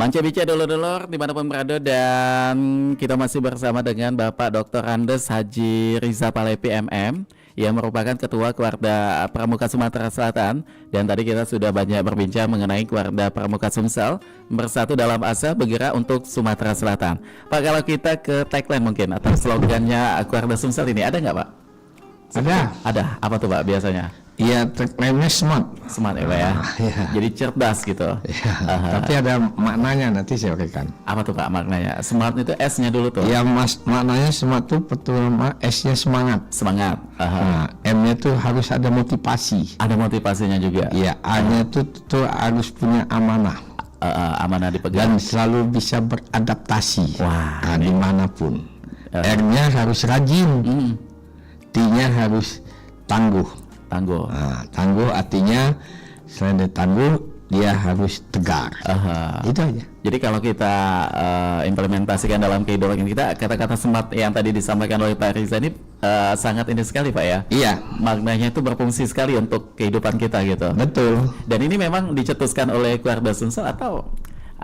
Manca bicara dulur-dulur dimanapun berada, dan kita masih bersama dengan Bapak Dr. Andes Haji Riza Palepi MM yang merupakan Ketua Keluarga Pramuka Sumatera Selatan. Dan tadi kita sudah banyak berbincang mengenai Keluarga Pramuka Sumsel bersatu dalam asa bergerak untuk Sumatera Selatan. Pak, kalau kita ke tagline mungkin atau slogannya Keluarga Sumsel ini ada nggak Pak? Ada. Apa tuh Pak biasanya? Iya, tagline-nya smart. Smart ya Pak ya? Ya. Jadi cerdas gitu. Ya, tapi ada maknanya, nanti saya berikan. Apa tuh Pak maknanya? Smart itu S-nya dulu tuh. Ya maknanya smart tuh pertama S-nya semangat. Semangat. Nah, M-nya tuh harus ada motivasi. Ada motivasinya juga. Iya, A-nya tuh harus punya amanah. Amanah dipegang. Dan selalu bisa beradaptasi. Wah, dimanapun. R-nya harus rajin. T-nya harus tangguh. Tangguh. Nah, tangguh artinya selain dari tangguh dia harus tegar. Itu aja. Jadi kalau kita implementasikan dalam kehidupan kita, kata-kata smart yang tadi disampaikan oleh Pak Riza ini sangat ini sekali Pak ya. Iya. Maknanya itu berfungsi sekali untuk kehidupan kita gitu. Betul. Dan ini memang dicetuskan oleh Keluarga Sumsel atau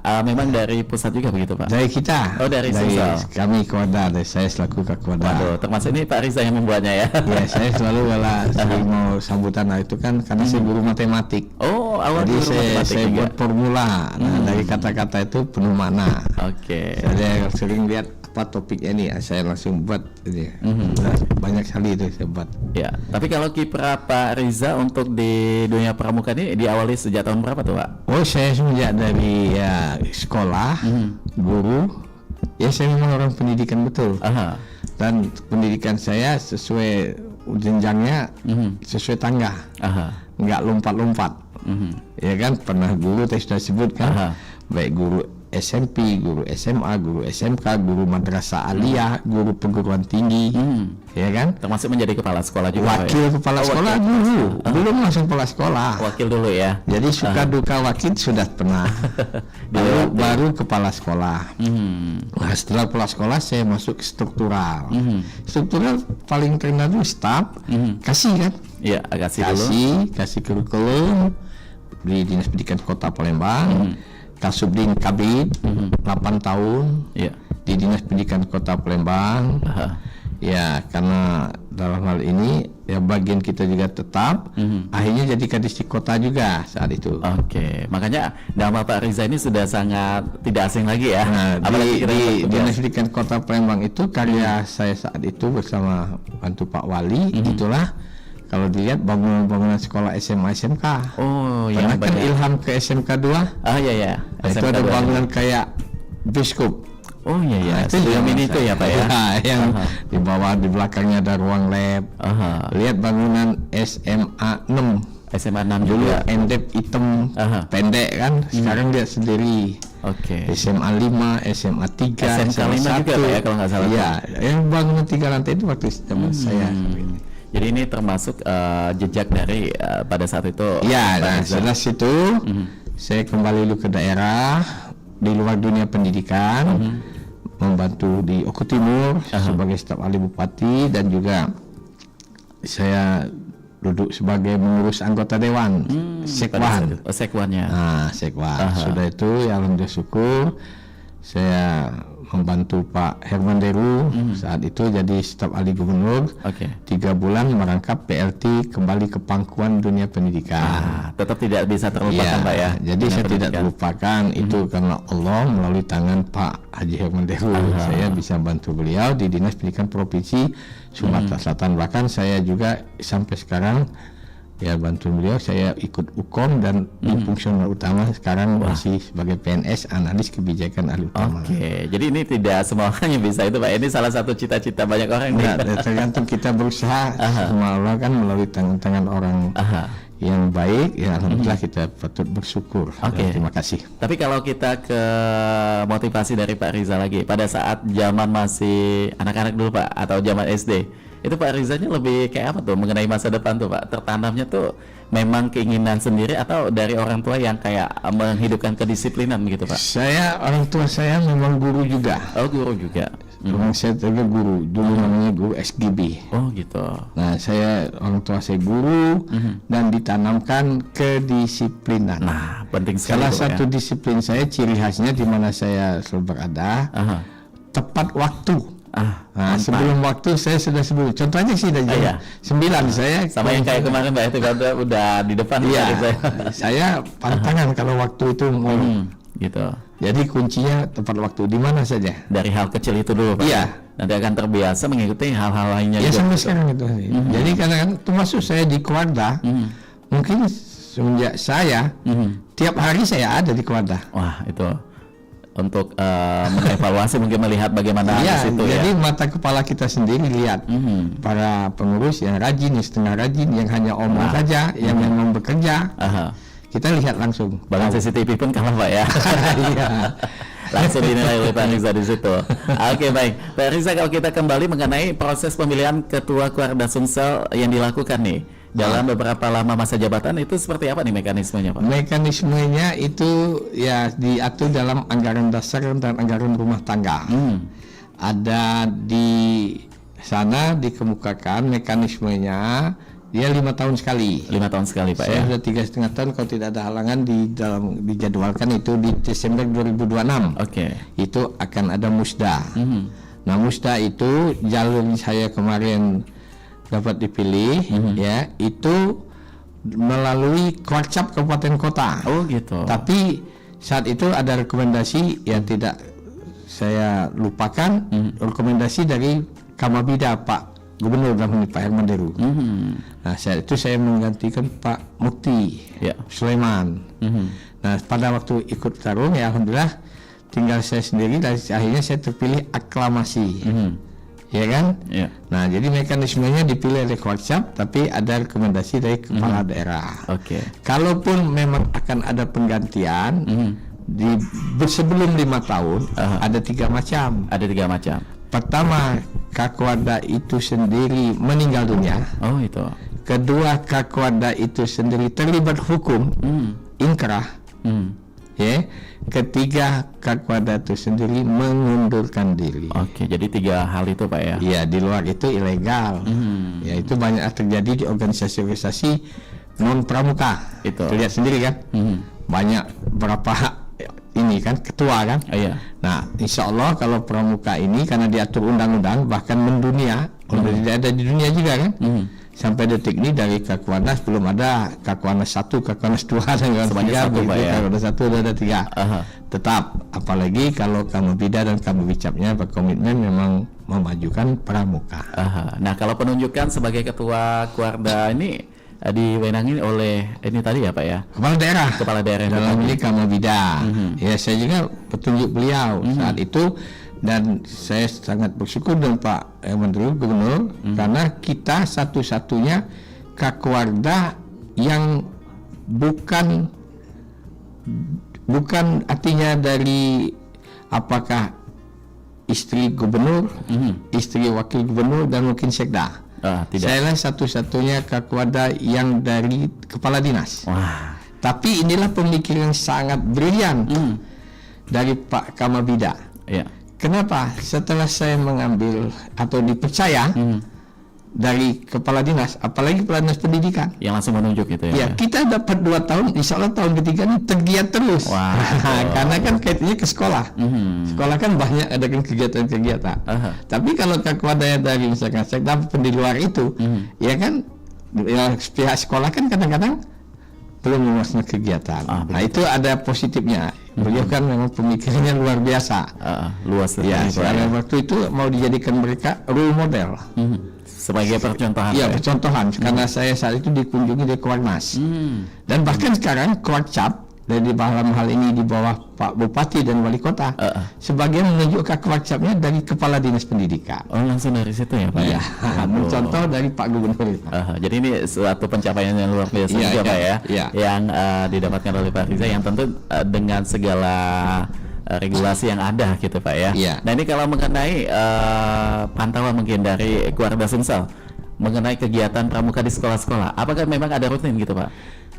memang dari pusat juga begitu Pak? Dari kita. Oh, dari Sumsel. Kami Keluarga, saya selaku Keluarga. Waduh, termasuk ini Pak Riza yang membuatnya ya? Ya, saya selalu kalau mau sambutan itu kan karena saya guru matematik. Oh, awal jadi guru matematik saya juga. buat formula. Nah, dari kata-kata itu penuh makna. Oke. Saya sering lihat apa topiknya ini, saya langsung buat ini. Banyak sekali itu saya buat. Ya, tapi kalau kiprah Pak Riza untuk di dunia pramuka ini diawali sejak tahun berapa tuh Pak? Oh, saya semenjak dari sekolah, guru, ya saya memang orang pendidikan betul. Dan pendidikan saya sesuai jenjangnya, sesuai tangga, nggak lompat-lompat. Ya kan, pernah guru tadi sudah sebut kan, baik guru SMP, guru SMA, guru SMK, guru madrasah aliyah, guru perguruan tinggi, ya kan? Termasuk menjadi kepala sekolah juga. Wakil kepala sekolah dulu, belum langsung kepala sekolah. Wakil dulu ya. Jadi suka duka wakil sudah pernah. baru kepala sekolah. Nah, setelah kepala sekolah saya masuk ke struktural. Struktural paling rendah dulu staf, kasih kan? Iya, kasih kurikulum di Dinas Pendidikan Kota Palembang. Kasubdin Kabid 8 tahun di Dinas Pendidikan Kota Palembang. Ya, karena dalam hal ini ya bagian kita juga tetap akhirnya jadi kadistik kota juga saat itu. Oke, makanya nama Pak Riza ini sudah sangat tidak asing lagi ya. Nah, di Dinas Pendidikan Kota Palembang itu karya saya saat itu bersama bantu Pak Wali, itulah kalau dilihat bangunan-bangunan sekolah SMA SMK. Oh, karena yang kan banyak. ilham ke SMK 2. Iya. Nah, itu ada bangunan kayak biskup. Oh iya. Itu yang ini itu ya Pak ya. Yang di bawah, di belakangnya ada ruang lab. Lihat bangunan SMA 6. SMA 6 dulu juga. endep hitam pendek kan. Sekarang lihat sendiri. Oke. SMA 5, SMA 3, SMA 5 juga Pak ya kalau nggak salah. Iya, yang bangunan 3 lantai itu waktu zaman saya. Jadi ini termasuk jejak dari pada saat itu. Ya, nah, setelah situ saya kembali dulu ke daerah di luar dunia pendidikan, membantu di Oku Timur sebagai staf ahli bupati, dan juga saya duduk sebagai pengurus anggota dewan Sekwan. Sekwannya. Nah, Sekwan. Sudah itu ya alhamdulillah syukur saya membantu Pak Herman Deru saat itu jadi staf ahli gubernur. 3 bulan merangkap PLT kembali ke pangkuan dunia pendidikan. Tetap tidak bisa terlupakan Pak ya. Jadi saya tidak terlupakan itu karena Allah melalui tangan Pak Haji Herman Deru. Saya bisa bantu beliau di Dinas Pendidikan Provinsi Sumatera Selatan. Bahkan saya juga sampai sekarang ya bantu beliau, saya ikut UKOM dan di fungsional utama sekarang masih sebagai PNS analis kebijakan ahli utama. Oke, jadi ini tidak semuanya bisa itu Pak. Ini salah satu cita-cita banyak orang. Tergantung kita berusaha. Semua Allah kan melalui tangan-tangan orang yang baik. Ya alhamdulillah kita patut bersyukur. Terima kasih. Tapi kalau kita ke motivasi dari Pak Riza lagi pada saat zaman masih anak-anak dulu Pak, atau zaman SD, itu Pak Rizanya lebih kayak apa tuh mengenai masa depan tuh Pak? Tertanamnya tuh memang keinginan sendiri atau dari orang tua yang kayak menghidupkan kedisiplinan gitu Pak? Orang tua saya memang guru juga. Oh, guru juga. Memang saya juga guru, dulu namanya guru SGB. Oh gitu. Nah, orang tua saya guru dan ditanamkan kedisiplinan. Nah, penting sekali. Salah satu disiplin saya, ciri khasnya di mana saya selalu berada, tepat waktu. Nah, sebelum waktu saya sudah sebelum. Contohnya sih dari jam 9 saya. Sama yang kayak kemarin Pak, itu udah di depan. Iya. Saya pantangan kalau waktu itu mau. Gitu. Jadi kuncinya tepat waktu di mana saja. Dari hal kecil itu dulu Pak. Iya. Nanti akan terbiasa mengikuti hal-hal lainnya. Ya juga. sampai sekarang itu. Jadi kadang-kadang termasuk saya di keluarga, mungkin semenjak saya tiap hari saya ada di keluarga. Wah itu untuk mengevaluasi mungkin melihat bagaimana di situ ya. Jadi mata kepala kita sendiri lihat para pengurus yang rajin, yang setengah rajin, yang hanya omong saja, yang memang bekerja. Kita lihat langsung. Bahkan CCTV pun kalah Pak ya. Iya. Langsung dinilai oleh Pak Riza di situ. Oke baik, Pak Riza, kalau kita kembali mengenai proses pemilihan ketua Kuarda Sumsel yang dilakukan nih dalam beberapa lama masa jabatan, itu seperti apa nih mekanismenya Pak? Mekanismenya itu ya diatur dalam anggaran dasar dan anggaran rumah tangga. Ada di sana dikemukakan mekanismenya. Dia 5 tahun sekali. 5 tahun sekali Pak. Saya sudah 3,5 tahun kalau tidak ada halangan dijadwalkan itu di Desember 2026. Oke. Itu akan ada musda. Nah musda itu jalur saya kemarin dapat dipilih ya itu melalui Kuarcap Kabupaten Kota. Oh gitu. Tapi saat itu ada rekomendasi yang tidak saya lupakan, rekomendasi dari Kamabida Pak Gubernur dalam Pak Herman Deru. Nah saat itu saya menggantikan Pak Mukti Sulaiman. Nah pada waktu ikut tarung ya alhamdulillah tinggal saya sendiri dan akhirnya saya terpilih aklamasi. Ya kan? Nah jadi mekanismenya dipilih oleh Kuarcap tapi ada rekomendasi dari kepala daerah. Kalaupun memang akan ada penggantian sebelum 5 tahun ada 3 macam. Ada 3 macam. Pertama, Kakwada itu sendiri meninggal dunia. Oh itu. Kedua, Kakwada itu sendiri terlibat hukum, inkrah. Ya. Ketiga, Kakwada itu sendiri mengundurkan diri. Oke, jadi 3 hal itu Pak ya? Iya, di luar itu ilegal. Ya itu banyak terjadi di organisasi-organisasi non pramuka. Itu. Lihat sendiri kan? Banyak berapa ini kan ketua kan. Nah insya Allah kalau pramuka ini karena diatur undang-undang bahkan mendunia tidak ada di dunia juga kan. Sampai detik ini dari Kakwanas belum ada Kakwanas 1, Kakwanas 2 dan Kakwanas 3 begitu. Kakwanas 1 ada 3 tetap, apalagi kalau kamu bida dan kamu bicapnya berkomitmen memang memajukan pramuka. Nah kalau penunjukan sebagai ketua Kuarda ini diwenangi oleh ini tadi ya Pak ya, kepala daerah dalam ini Kamabida. Ya saya juga petunjuk beliau saat itu dan saya sangat bersyukur dengan Pak Menteri Gubernur karena kita satu-satunya Kakuarda yang bukan artinya dari apakah istri gubernur, istri wakil gubernur dan mungkin sekda. Saya lah satu-satunya Kakwada yang dari kepala dinas. Tapi inilah pemikiran sangat brilian dari Pak Kamabida. Kenapa? Setelah saya mengambil atau dipercaya dari kepala dinas, apalagi kepala dinas pendidikan yang langsung menunjuk itu ya. Kita dapat 2 tahun, insya Allah tahun ketiga ini tergiat terus. Karena kan kaitannya ke sekolah. Sekolah kan banyak adakan kegiatan-kegiatan. Tapi kalau Kakwadanya dari misalkan sekda di luar itu, ya kan pihak sekolah kan kadang-kadang belum melaksanakan kegiatan. Nah itu ada positifnya. Beliau kan memang pemikirannya luar biasa. Luas ya. Karena waktu itu mau dijadikan mereka role model. Sebagai percontohan. Iya, percontohan. Karena saya saat itu dikunjungi di Kuarmas. Dan bahkan sekarang Kuarcap dan di dalam hal ini di bawah Pak Bupati dan Wali Kota sebagian menunjukkan Kuarcapnya dari Kepala Dinas Pendidikan. Oh langsung dari situ ya Pak? Iya, contoh dari Pak Gubernur. Jadi ini suatu pencapaian yang luar biasa juga Pak ya, yang didapatkan oleh Pak Riza yang tentu dengan segala regulasi yang ada gitu Pak ya. Nah ini kalau mengenai pantauan mungkin dari Kuarda Sumsel mengenai kegiatan pramuka di sekolah-sekolah. Apakah memang ada rutin gitu Pak?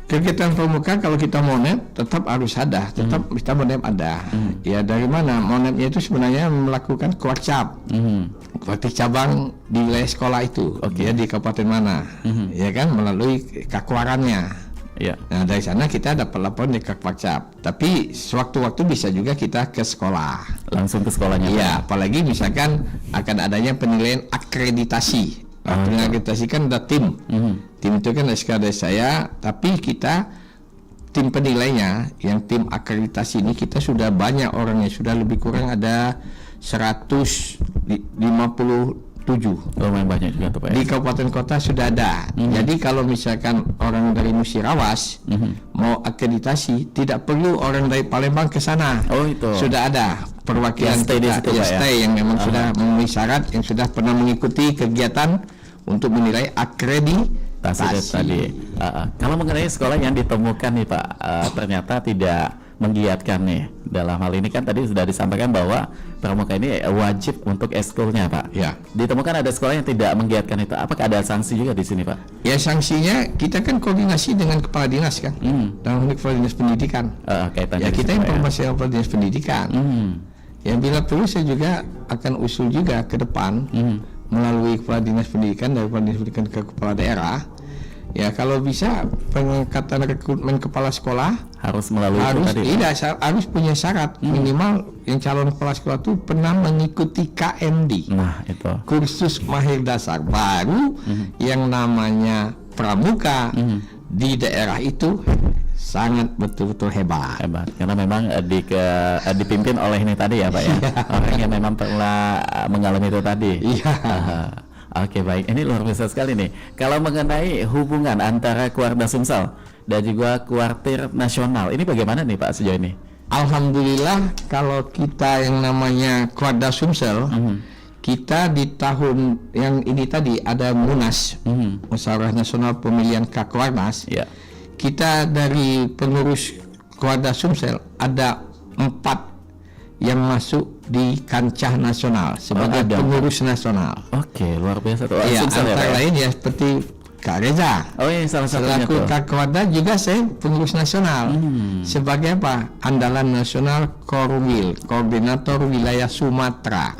Kegiatan pramuka kalau kita monep tetap harus ada, tetap kita monep ada. Ya dari mana? Monepnya itu sebenarnya melakukan kuarcap, kuartik cabang di wilayah sekolah itu, ya di kabupaten mana, ya kan melalui kakwarannya. Ya. Nah dari sana kita dapat laporan di kakwarcap. Tapi sewaktu-waktu bisa juga kita ke sekolah. Langsung ke sekolahnya. Iya, apalagi misalkan akan adanya penilaian akreditasi. Penilaian akreditasi kan ada tim. Tim itu kan SK dari saya, tapi kita tim penilainya, yang tim akreditasi ini kita sudah banyak orangnya, sudah lebih kurang ada 157. Lumayan banyak juga tuh Pak. Di kabupaten kota sudah ada. Jadi kalau misalkan orang dari Musirawas mau akreditasi, tidak perlu orang dari Palembang ke sana. Oh itu. Sudah ada perwakilan stay kita, di situ, stay yang memang sudah memenuhi syarat, yang sudah pernah mengikuti kegiatan untuk menilai akreditasi tadi. Kalau mengenai sekolah yang ditemukan nih Pak, ternyata tidak menggiatkan nih. Dalam hal ini kan tadi sudah disampaikan bahwa pramuka ini wajib untuk ekskulnya Pak. Ya. Ditemukan ada sekolah yang tidak menggiatkan itu. Apakah ada sanksi juga di sini Pak? Ya sanksinya kita kan koordinasi dengan kepala dinas kan, dalam hal kepala dinas pendidikan. Ya kita informasi kepala dinas pendidikan. Ya bila perlu saya juga akan usul juga ke depan melalui kepala dinas pendidikan, dari kepala dinas pendidikan ke kepala daerah. Ya kalau bisa pengangkatan rekrutmen kepala sekolah harus melalui harus punya syarat minimal yang calon kepala sekolah itu pernah mengikuti KMD. Nah itu kursus mahir dasar baru yang namanya pramuka di daerah itu sangat betul-betul hebat karena memang dipimpin oleh ini tadi ya Pak ya. Orang yang memang pernah mengalami itu tadi. Oke baik, ini luar biasa sekali nih. Kalau mengenai hubungan antara Kuarda Sumsel dan juga Kuartir Nasional, ini bagaimana nih Pak sejauh ini? Alhamdulillah kalau kita yang namanya Kuarda Sumsel, kita di tahun yang ini tadi ada Munas, Musyawarah Nasional Pemilihan Kakwarnas. Kita dari pengurus Kuarda Sumsel ada 4 yang masuk di kancah nasional sebagai pengurus nasional. Oke, luar biasa tuh. Ya, antara lain ya seperti Kak Reza. Oh iya, salah satunya selaku tuh. Kak Kuarda juga saya pengurus nasional. Sebagai apa? Andalan nasional Korwil, koordinator wilayah Sumatera.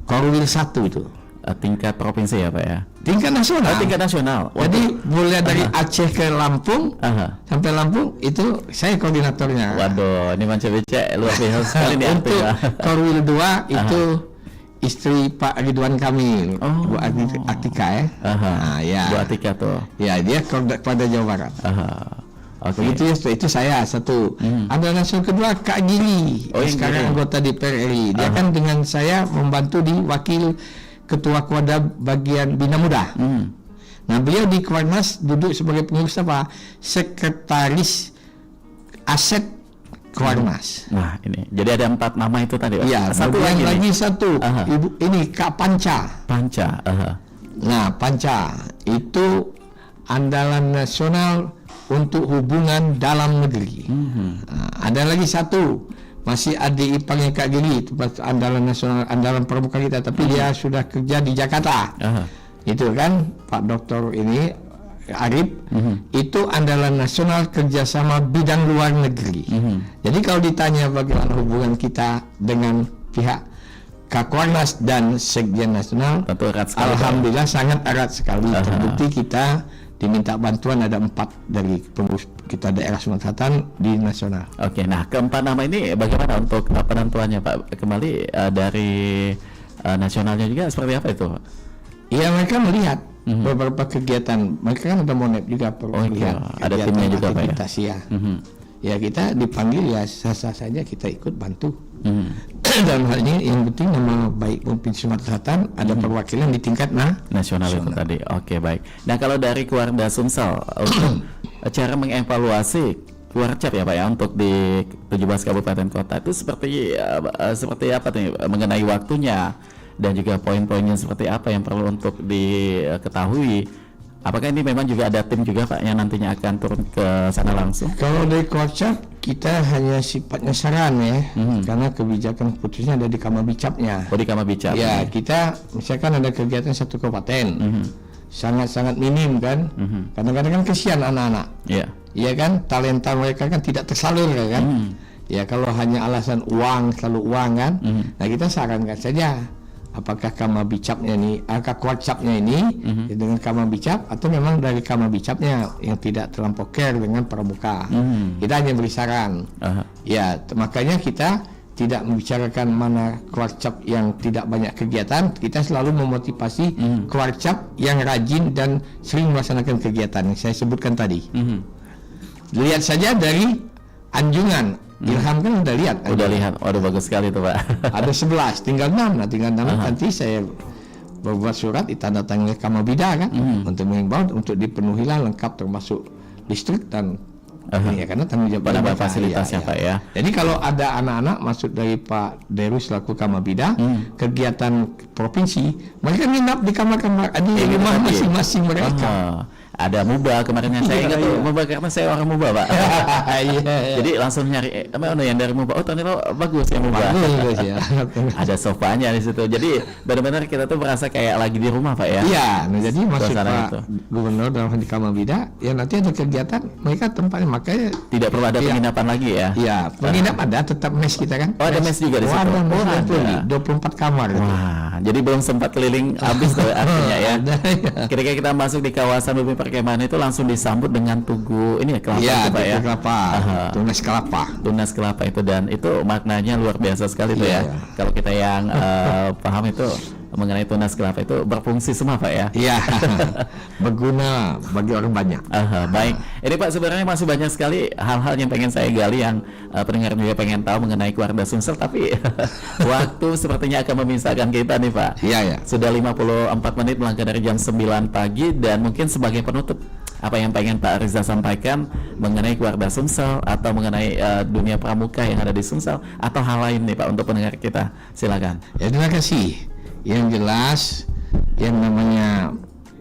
Korwil 1 itu. Tingkat provinsi ya Pak ya? Tingkat nasional. Tingkat nasional. Jadi mulai dari Aceh ke Lampung sampai Lampung itu saya koordinatornya. Waduh, ini Manca Becek luar biasa sekali nih. Untuk Korwil 2 itu istri Pak Ridwan Kamil, Bu Atika ya. Ya. Bu Atika tuh. Ya dia pada Jawa Barat. Begitu ya, itu saya satu. Ada nasional kedua Kak Gili, sekarang anggota DPR RI. Dia kan dengan saya membantu di wakil Ketua Kuarda bagian Bina Muda. Nah beliau di Kuarnas duduk sebagai pengurus apa? Sekretaris Aset Kuarnas. Nah ini, jadi ada 4 nama itu tadi. Iya. Satu lagi satu. Ibu ini Kak Panca. Nah Panca itu andalan nasional untuk hubungan dalam negeri. Nah, ada lagi satu. Masih adik iparnya Kak Gili, andalan nasional, andalan pramuka kita, tapi dia sudah kerja di Jakarta. Itu kan Pak Doktor ini Arif, itu andalan nasional kerjasama bidang luar negeri. Jadi kalau ditanya bagaimana hubungan kita dengan pihak Kakwarnas dan Sekjen Nasional, alhamdulillah sangat erat sekali. Terbukti kita diminta bantuan ada 4 dari pengurus kita daerah Sumatera Selatan di nasional. Oke, nah keempat nama ini bagaimana untuk penentuannya Pak? Kembali dari nasionalnya juga seperti apa itu? Iya mereka melihat beberapa kegiatan, mereka kan ada monep juga melihat ada timnya juga Pak ya. Ya kita dipanggil ya sah-sah saja kita ikut bantu. Dalam hal ini yang penting nama baik Provinsi Sumatera Selatan ada perwakilan di tingkat nasional itu tadi. Oke baik. Nah kalau dari Kuarda Sumsel untuk cara mengevaluasi Kuarcap ya Pak ya untuk di 17 kabupaten kota itu seperti apa nih mengenai waktunya dan juga poin-poinnya seperti apa yang perlu untuk diketahui. Apakah ini memang juga ada tim juga Pak yang nantinya akan turun ke sana langsung? Kalau dari Kuarcap kita hanya sifatnya saran ya, karena kebijakan keputusannya ada di Kamabicapnya. Oh di Kamabicap. Ya kita misalkan ada kegiatan satu kabupaten, sangat-sangat minim kan. Kadang-kadang kan kesian anak-anak. Iya kan, talenta mereka kan tidak tersalur kan. Ya kalau hanya alasan uang, selalu uang kan. Nah kita sarankan saja, apakah kamabicapnya ini, kuarcapnya ini dengan kamabicap atau memang dari kamabicapnya yang tidak terlampau care dengan pramuka. Kita hanya beri saran. Ya makanya kita tidak membicarakan mana kuarcap yang tidak banyak kegiatan, kita selalu memotivasi kuarcap yang rajin dan sering melaksanakan kegiatan yang saya sebutkan tadi. Lihat saja dari Anjungan, Ilham kan udah lihat. Udah lihat, waduh bagus sekali tuh Pak. Ada 11, tinggal 6. Nah tinggal 6 nanti saya membuat surat ditandatangani Kamabida kan, untuk mengimbau untuk dipenuhilah lengkap termasuk listrik dan ya karena tanggung jawab penambah fasilitasnya Pak ya. Jadi kalau ada anak-anak masuk dari Pak Deru selaku Kamabida, kegiatan provinsi, mereka nginap di kamar-kamar di rumah masing-masing mereka. Ada Muba kemarin yang saya ingat tuh, Muba karena saya orang Muba Pak. Jadi langsung nyari yang dari Muba. Oh ternyata bagus ya Muba. Bagus ya. Ada sofanya di situ. Jadi benar-benar kita tuh merasa kayak lagi di rumah Pak ya. Iya. Nah jadi masuk Pak itu. Gubernur dalam hal di Kamabida, ya nanti ada kegiatan mereka tempatnya, makanya tidak perlu ada penginapan lagi ya. Iya. Penginap ada, tetap mes kita kan. Oh ada mes juga di situ. Ada 24 kamar. Wah. Jadi belum sempat keliling habis tuh artinya ya. Kira-kira kita masuk di kawasan Bumi Perkemahan itu langsung disambut dengan tugu ini ya, kelapa itu Pak ya. Kelapa, tunas kelapa. Tunas kelapa itu, dan itu maknanya luar biasa sekali tuh ya. Kalau kita yang paham itu mengenai tunas kelapa itu berfungsi semua Pak ya. Iya. Berguna bagi orang banyak. Baik. Ini Pak sebenarnya masih banyak sekali hal-hal yang pengen saya gali, yang pendengar juga pengen tahu mengenai keluarga Sumsel, tapi waktu sepertinya akan memisahkan kita nih Pak. Iya. Sudah 54 menit melangkah dari jam 9 pagi, dan mungkin sebagai penutup apa yang pengen Pak Riza sampaikan mengenai keluarga Sumsel atau mengenai dunia pramuka yang ada di Sumsel atau hal lain nih Pak untuk pendengar kita, silakan. Ya terima kasih. Yang jelas yang namanya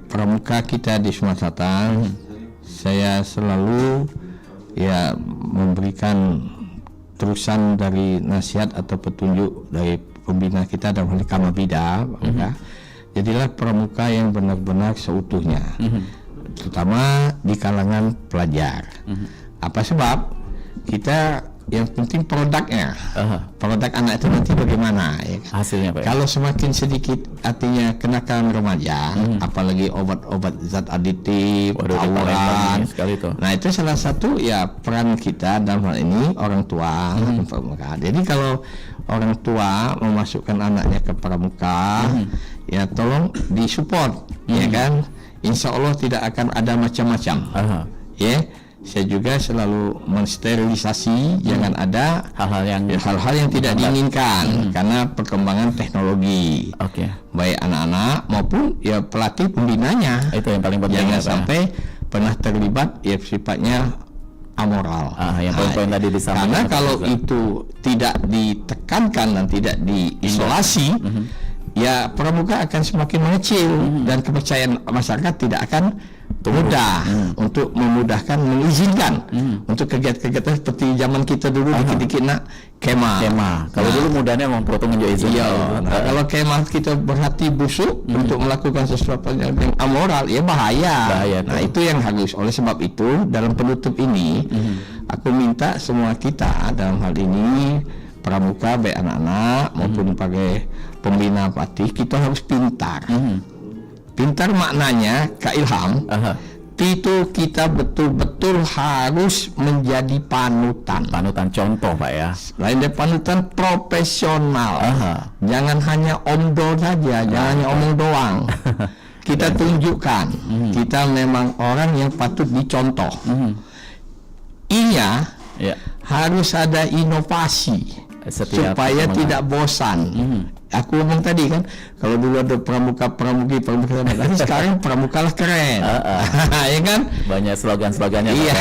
pramuka kita di Sumatera Selatan, saya selalu ya memberikan terusan dari nasihat atau petunjuk dari pembina kita dalam hal Kamabida. Jadilah pramuka yang benar-benar seutuhnya, terutama di kalangan pelajar. Apa sebab? Kita yang penting produknya, produk anak itu nanti bagaimana ya kan? Hasilnya Pak. Kalau semakin sedikit artinya kenakalan remaja, apalagi obat-obat zat aditif, tawuran, nah itu salah satu ya peran kita dalam hal ini orang tua. Jadi kalau orang tua memasukkan anaknya ke pramuka, ya tolong disupport, ya kan? Insya Allah tidak akan ada macam-macam. Ya. Saya juga selalu mensterilisasi, jangan ada hal-hal yang tidak diinginkan karena perkembangan teknologi. Baik anak-anak maupun ya pelatih pembinanya. Itu yang paling penting. Jangan sampai pernah terlibat ya sifatnya amoral. Yang poin-poin tadi disampaikan. Karena kalau itu tidak ditekankan dan tidak diisolasi, ya pramuka akan semakin mengecil dan kepercayaan masyarakat tidak akan mudah untuk memudahkan, mengizinkan untuk kegiatan-kegiatan seperti zaman kita dulu dikit-dikit nak kemah. Kalau dulu mudahnya memang potong menjadi izin. Kalau kemah kita berhati busuk untuk melakukan sesuatu yang amoral, ya bahaya. Nah itu yang harus. Oleh sebab itu dalam penutup ini aku minta semua kita dalam hal ini pramuka baik anak-anak maupun sebagai pembina pelatih, kita harus pintar. Pintar maknanya Kak Ilham, itu kita betul-betul harus menjadi panutan contoh Pak ya. Lain dari panutan profesional. Jangan hanya omdo saja, jangan hanya omong doang. Kita tunjukkan kita memang orang yang patut dicontoh. Iya, harus ada inovasi supaya tidak bosan. Aku ngomong tadi kan, kalau dulu ada pramuka-pramuki, tapi sekarang pramuka lah keren. Ya kan? Banyak slogan-slogannya. Iya.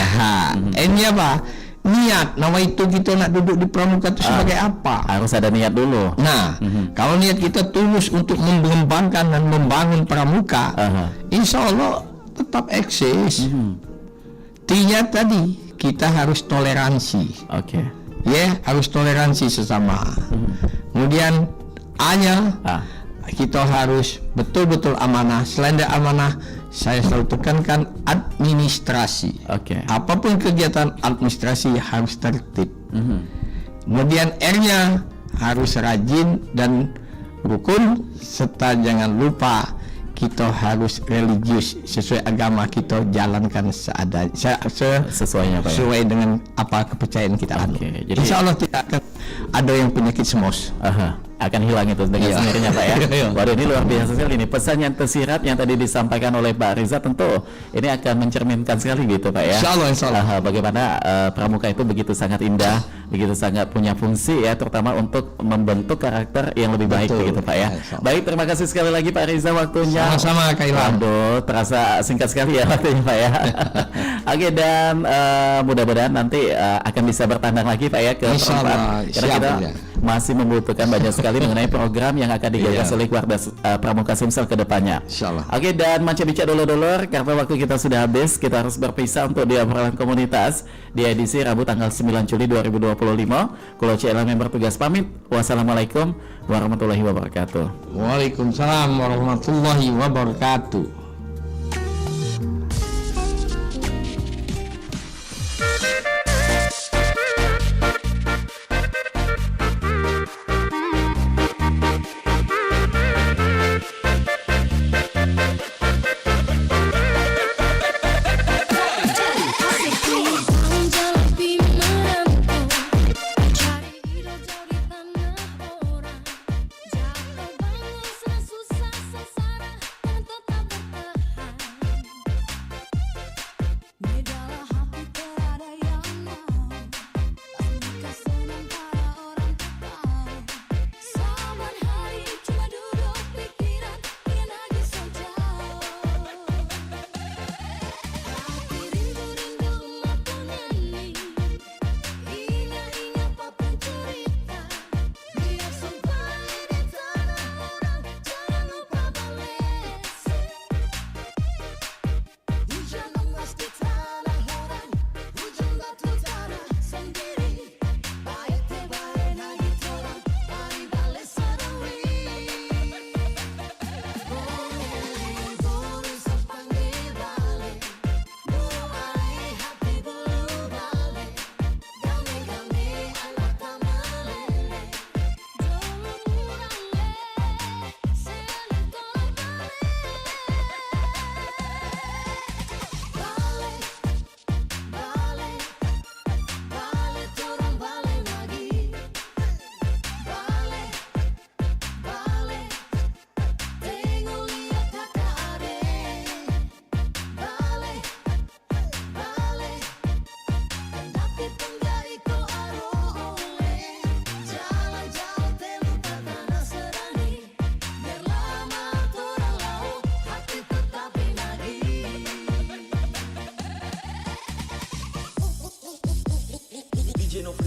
Ini apa? Niat. Nama itu kita nak duduk di pramuka itu sebagai apa? Harus ada niat dulu. Nah, kalau niat kita tulus untuk mengembangkan dan membangun pramuka, insya Allah tetap eksis. Tiga tadi kita harus toleransi. Ya, harus toleransi sesama. Kemudian A-nya kita harus betul-betul amanah. Selain dari amanah, saya selalu tekankan administrasi. Apapun kegiatan administrasi harus tertib. Kemudian R-nya harus rajin dan rukun, serta jangan lupa kita harus religius, sesuai agama kita jalankan sesuai dengan apa kepercayaan kita anut. Insya Allah tidak akan ada yang penyakit semos. Akan hilang itu dengan sendirinya Pak ya. Waduh, ini luar biasa sekali ini pesan yang tersirat yang tadi disampaikan oleh Pak Riza, tentu ini akan mencerminkan sekali gitu Pak ya. Insya Allah. Bagaimana pramuka itu begitu sangat indah, begitu sangat punya fungsi ya, terutama untuk membentuk karakter yang lebih baik begitu Pak ya. Baik, terima kasih sekali lagi Pak Riza waktunya. Sama-sama Kak Ilham. Waduh, terasa singkat sekali ya waktunya Pak ya. Oke, dan mudah-mudahan nanti akan bisa bertandang lagi Pak ya ke perempat, karena kita masih membutuhkan banyak sekali mengenai program yang akan digagas oleh Warda Pramuka Sumsel ke depannya. Insyaallah. Oke, dan Manca Bicara dulur-dulur, karena waktu kita sudah habis, kita harus berpisah untuk di obrolan komunitas di edisi Rabu tanggal 9 Juli 2025. Kulo CLM yang bertugas pamit. Wassalamualaikum warahmatullahi wabarakatuh. Waalaikumsalam warahmatullahi wabarakatuh.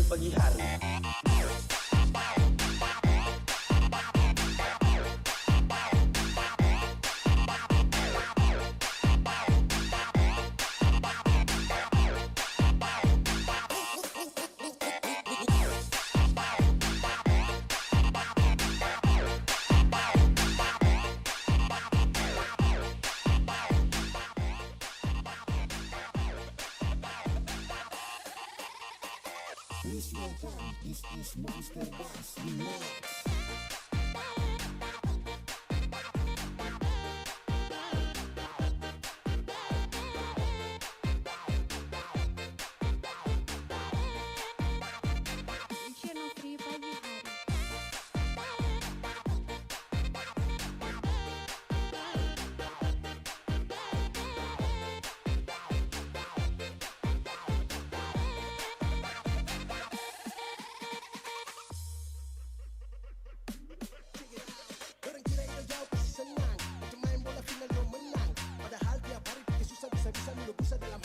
Pagi hari. This is Monster Bass Remix. Senang, macam main bola final yang menang. Padahal tiap hari susah bisa-bisa dulu pusat dalam